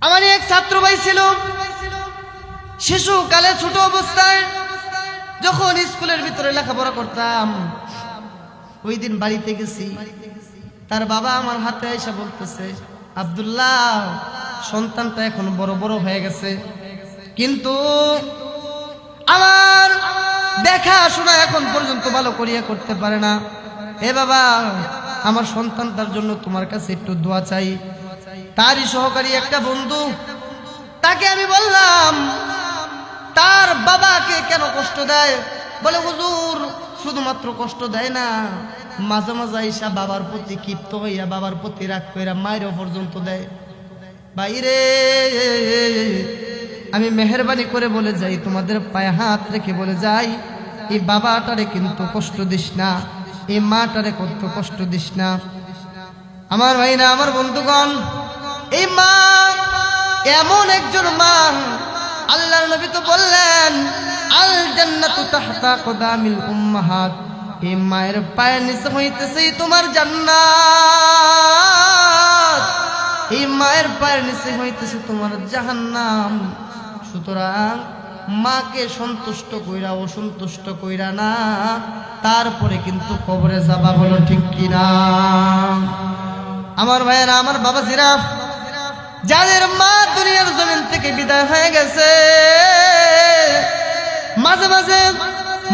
আমার এক ছাত্র ভাই ছিল, শিশুকালে ছোট অবস্থায় যখন স্কুলের ভিতরে লেখাপড়া করতাম, ওই দিন বাড়িতে গেছি, তার বাবা আমার হাতে এসে বলতেছে, আব্দুল্লাহ, সন্তানটা এখন বড় বড় হয়ে গেছে, কিন্তু আমার দেখাশোনা এখন পর্যন্ত ভালো করিয়া করতে পারে না। এ বাবা, আমার সন্তানটার জন্য তোমার কাছে একটু দোয়া চাই। তারই সহকারী একটা বন্ধু, তাকে আমি বললাম, তার বাবাকে কেন কষ্ট দেয়? বলে, হুজুর, শুধুমাত্র কষ্ট দেয় না, মাঝে মাঝে আইসা বাবার প্রতি ক্ষিপ্ত হইয়া, বাবার প্রতি রাগ কইরা মায়েরও পর্যন্ত দেয়। বাইরে, আমি মেহেরবানি করে বলে যাই, তোমাদের পায়ে হাত রেখে বলে যাই, এই বাবাটারে কিন্তু কষ্ট দিস না, এই মাটারে কত কষ্ট দিস না। আমার ভাইরা, আমার বন্ধুগণ, এই মা এমন একজন মা, আল্লাহর নবী তো বললেন, আল জান্নাতু তাহতা কদামিল উম্মাহাত, এই মায়ের পায়ের নিচে হইতেছে তোমার জান্নাত, এই মায়ের পায়ের নিচে হইতেছে তোমার জাহান্নাম। সুতরাং মাকে সন্তুষ্ট কইরা অসন্তুষ্ট কইরা না, তারপরে কিন্তু কবরে যাবা, বলো ঠিক কিনা? আমার ভাইয়েরা, আমার বাবাজিরা, যাদের মা দুনিয়ার জমিন থেকে বিদায় হয়ে গেছে, মাঝে মাঝে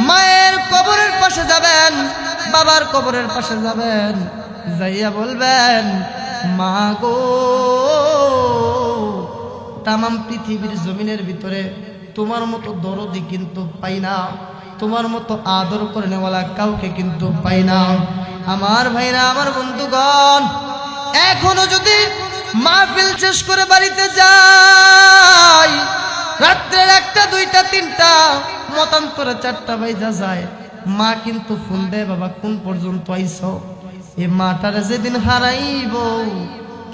মায়ের কবরের পাশে যাবেন, বাবার কবরের পাশে যাবেন, যাইয়া বলবেন, মা গো, তামাম পৃথিবীর জমিনের ভিতরে তোমার মতো দরদি কিন্তু পাই না, তোমার মতো আদর করে নেওয়ালা কাউকে কিন্তু পাই না। আমার ভাইরা, আমার বন্ধুগণ, এখনো যদি মাহফিল শেষ করে বাড়িতে যাই, রাত্রের 1টা 2টা 3টা মতান্তরে 4টা বাজা যায়, মা কিন্তু ফোন দেয়, বাবা কোন পর্যন্ত আইছো? এই মাটারে যেদিন হারাইব,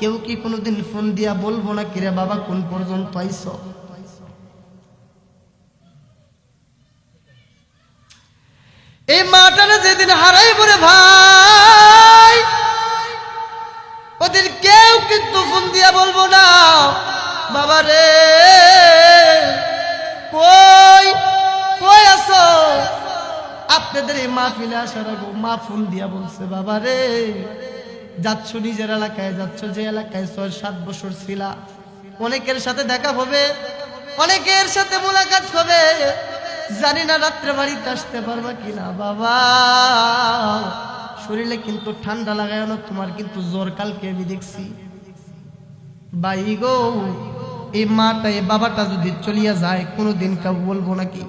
কেউ কি কোনোদিন ফোন দিয়া বলবো না, কিরে বাবা কোন পর্যন্ত আইছো? এই মাটারে যেদিন হারাইব রে ভাই, ওদের কেউ কিন্তু ফোন দিয়া বলবো না, বাবা রে কই কই আছো? আপনাদের এই মাহফিলে আসার আগে মা ফোন দিয়া বলছে, বাবা রে, যাচ্ছ নিজের এলাকায়, যাচ্ছ যে এলাকায় 6-7 বছর ছিলা, অনেকের সাথে দেখা হবে, অনেকের সাথে মোলাকাত হবে, জানি না রাত্রে বাড়িতে আসতে পারবা কিনা। বাবা, শরীরে কিন্তু ঠান্ডা লাগায় না, তোমার কিন্তু জ্বর কালকে আমি দেখছি। ভাই গো, এই মাটা, এই বাবাটা যদি চলিয়া যায়, কোনোদিন কেউ বলবো নাকি?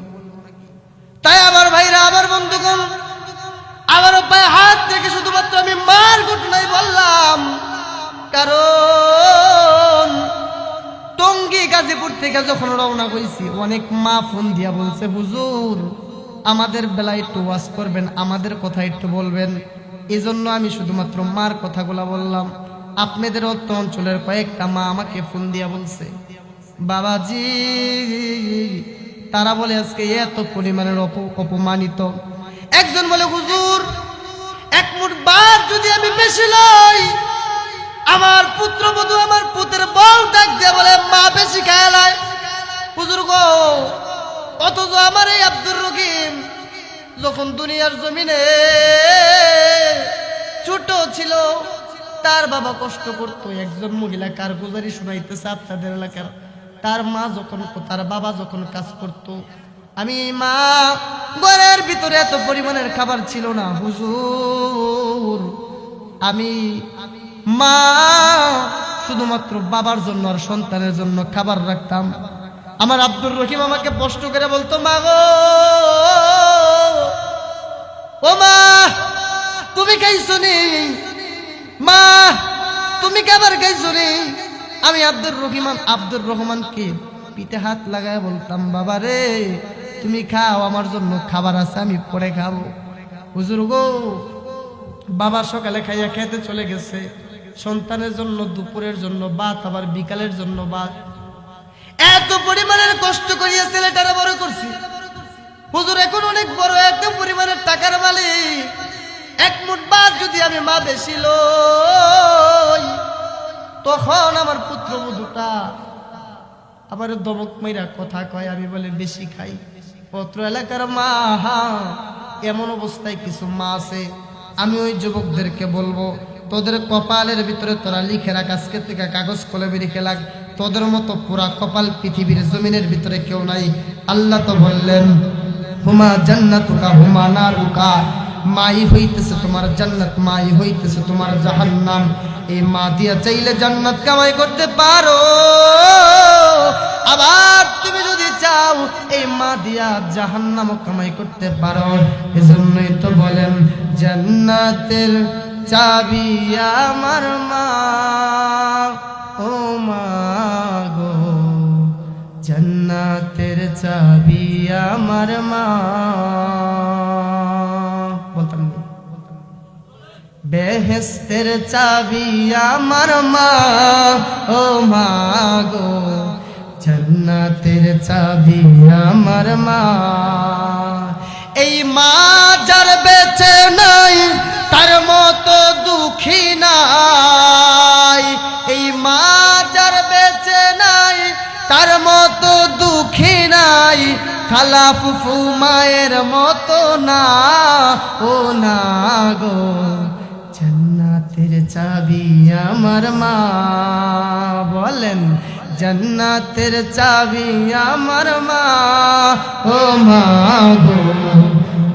তাই আমার ভাইরা, আমার বন্ধুগণ, আমার পায়ে হাত থেকে শুধুমাত্র আমি মার ঘটনাই বললাম, কারণ টঙ্গী গাজীপুর থেকে যখন রওনা হয়েছি, অনেক মা ফোন দিয়া বলছে, হুজুর, আমাদের বেলায় একটু ওয়াজ করবেন, আমাদের কথা একটু বলবেন। এই জন্য আমি শুধুমাত্র মার কথাগুলা বললাম। আপনাদের অঞ্চলের কয়েকটা মা আমাকে ফোন দিয়া বলছে, বাবাজি, তারা বলে আজকে এত পরিমাণের অপমানিত। একজন বলে, হুজুর, 1 মুঠ ভাত যদি আমি বেশি লই, আমার পুত্রবধূ, আমার পুত্রের বউ ডাক দিয়ে বলে, মা বেশি খায়। হুজুর গো, অথচ আমার এই আব্দুর রহিম যখন দুনিয়ার জমিনে ছোট ছিল, তার বাবা কষ্ট করতো, একজন মহিলা কারগুজারি শুনাইতেছে আপনাদের এলাকার, তার মা যখন, তার বাবা যখন কাজ করত, আমি মা, ঘরের ভিতরে এত পরিমাণের খাবার ছিল না হুজুর, আমি মা শুধুমাত্র বাবার জন্য আর সন্তানের জন্য খাবার রাখতাম। আমার আব্দুর রহিম আমাকে প্রশ্ন করে বলতো, মা গো, ও মা, তুমি খাইছো নি? মা, তুমি খাবার খাইছো নি? আমি আব্দুর রহমানকে পিঠে হাত লাগায় বলতাম, বাবা রে, তুমি খাও, আমার জন্য খাবার আছে, আমি পরে খাবো। হুজুর গো, বাবা সকালে খাইয়া খেতে চলে গেছে, সন্তানের জন্য দুপুরের জন্য ভাত, আবার বিকালের জন্য ভাত, এত পরিমাণের কষ্ট করিয়া ছেলেটারে বড় করছি। হুজুর এখন অনেক বড় একটা পরিমাণের টাকার মালিক, এক মুঠ ভাত যদি আমি মা বেশি লই, তখন আমার পুত্রবধূটা আবার দমক মাইরা কথা কয়, আমি বলে বেশি খাই। পত্র এলাকার মা, এমন অবস্থায় কিছু মা আছে, আমি ওই যুবকদেরকে বলবো, তোদের কপালের ভিতরে তোরা লিখে রাখ, আজকে থেকে কাগজ কলমে লিখে রাখ, তোদের মতো পুরা কপাল পৃথিবীর জমিনের ভিতরে কেউ নাই। আল্লাহ তো বললেন, হুমা জান্নাতুকা হুমা নারুকা, মাই হইতেছে তোমার জান্নাত, মাই হইতেছে তোমার জাহান্নাম। এই মা দিয়া চাইলে জান্নাত কামাই করতে পারো, আবার তুমি যদি চাও এই মা দিয়া জাহান্নাম কামাই করতে পারো। এজন্যই তো বলেন, জান্নাতের চাবি আমার মা, ও মা গো, জান্নাতের চাবি আমার মা। বলতাম না, বেহেশতের চাবি আমার মা, ও মা গো, জান্নাতের চাবি আমার মা। এই মা যার বেঁচে নাই তার মতো দুঃখী নাই, এই মা যার বেঁচে নাই তার মতো দুঃখী নাই, খালা ফুফু মায়ের মতো না, ও না গো, জান্নাতের চাবি আমার মা। বলেন, জান্নাতের চাবি আমার মা, ও মা গো,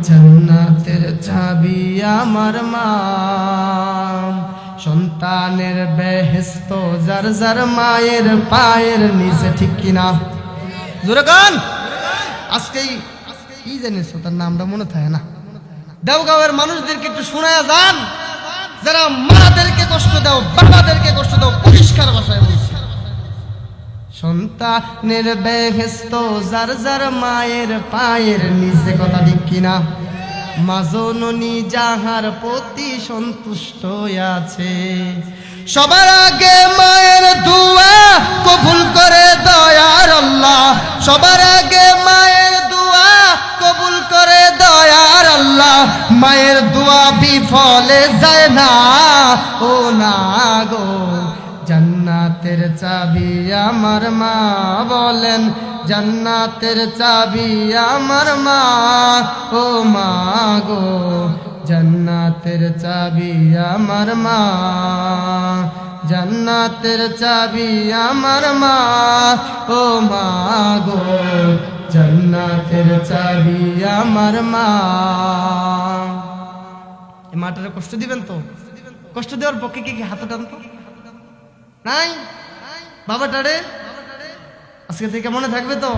জান্নাতের চাবি আমার মা। সন্তানের বেহেশত যার যার মায়ের পায়ের নিচে, ঠিক কিনা? জোরে গান। আজকেই কি জানিস তার নামটা মনে থাকে না, দেওগাঁওয়ের মানুষদেরকে একটু শোনায়া যান, যারা মাদেরকে কষ্ট দাও, বাবাদেরকে কষ্ট দাও, পরিষ্কার ভাষায় বলছি। সন্তানের বেহেশত যার যার মায়ের পায়ের নিচে, কথা ঠিক কিনা? মা জননী যাহার প্রতি সন্তুষ্ট আছে, সবার আগে মায়ের দোয়া কবুল করে দয়ার আল্লাহ, সবার আগে মায়ের দোয়া কবুল করে দয়ার আল্লাহ। মায়ের দোয়া বিফলে যায় না, ও না গো, জান্নাতের চাবি আমার মা। বলেন, জান্নাতের চাবি আমার মা, ও মা গো, জান্নাতের চাবি আমার মা, জান্নাতের চাবি আমার মা, ও মা গো, জান্নাতের চাবি আমার মা। এই মাটারে কষ্ট দিবেন তো? কষ্ট দেওয়ার পক্ষে কি হাতে টান তো নাই? বাবাটারে আজকে থেকে মনে থাকবে তো?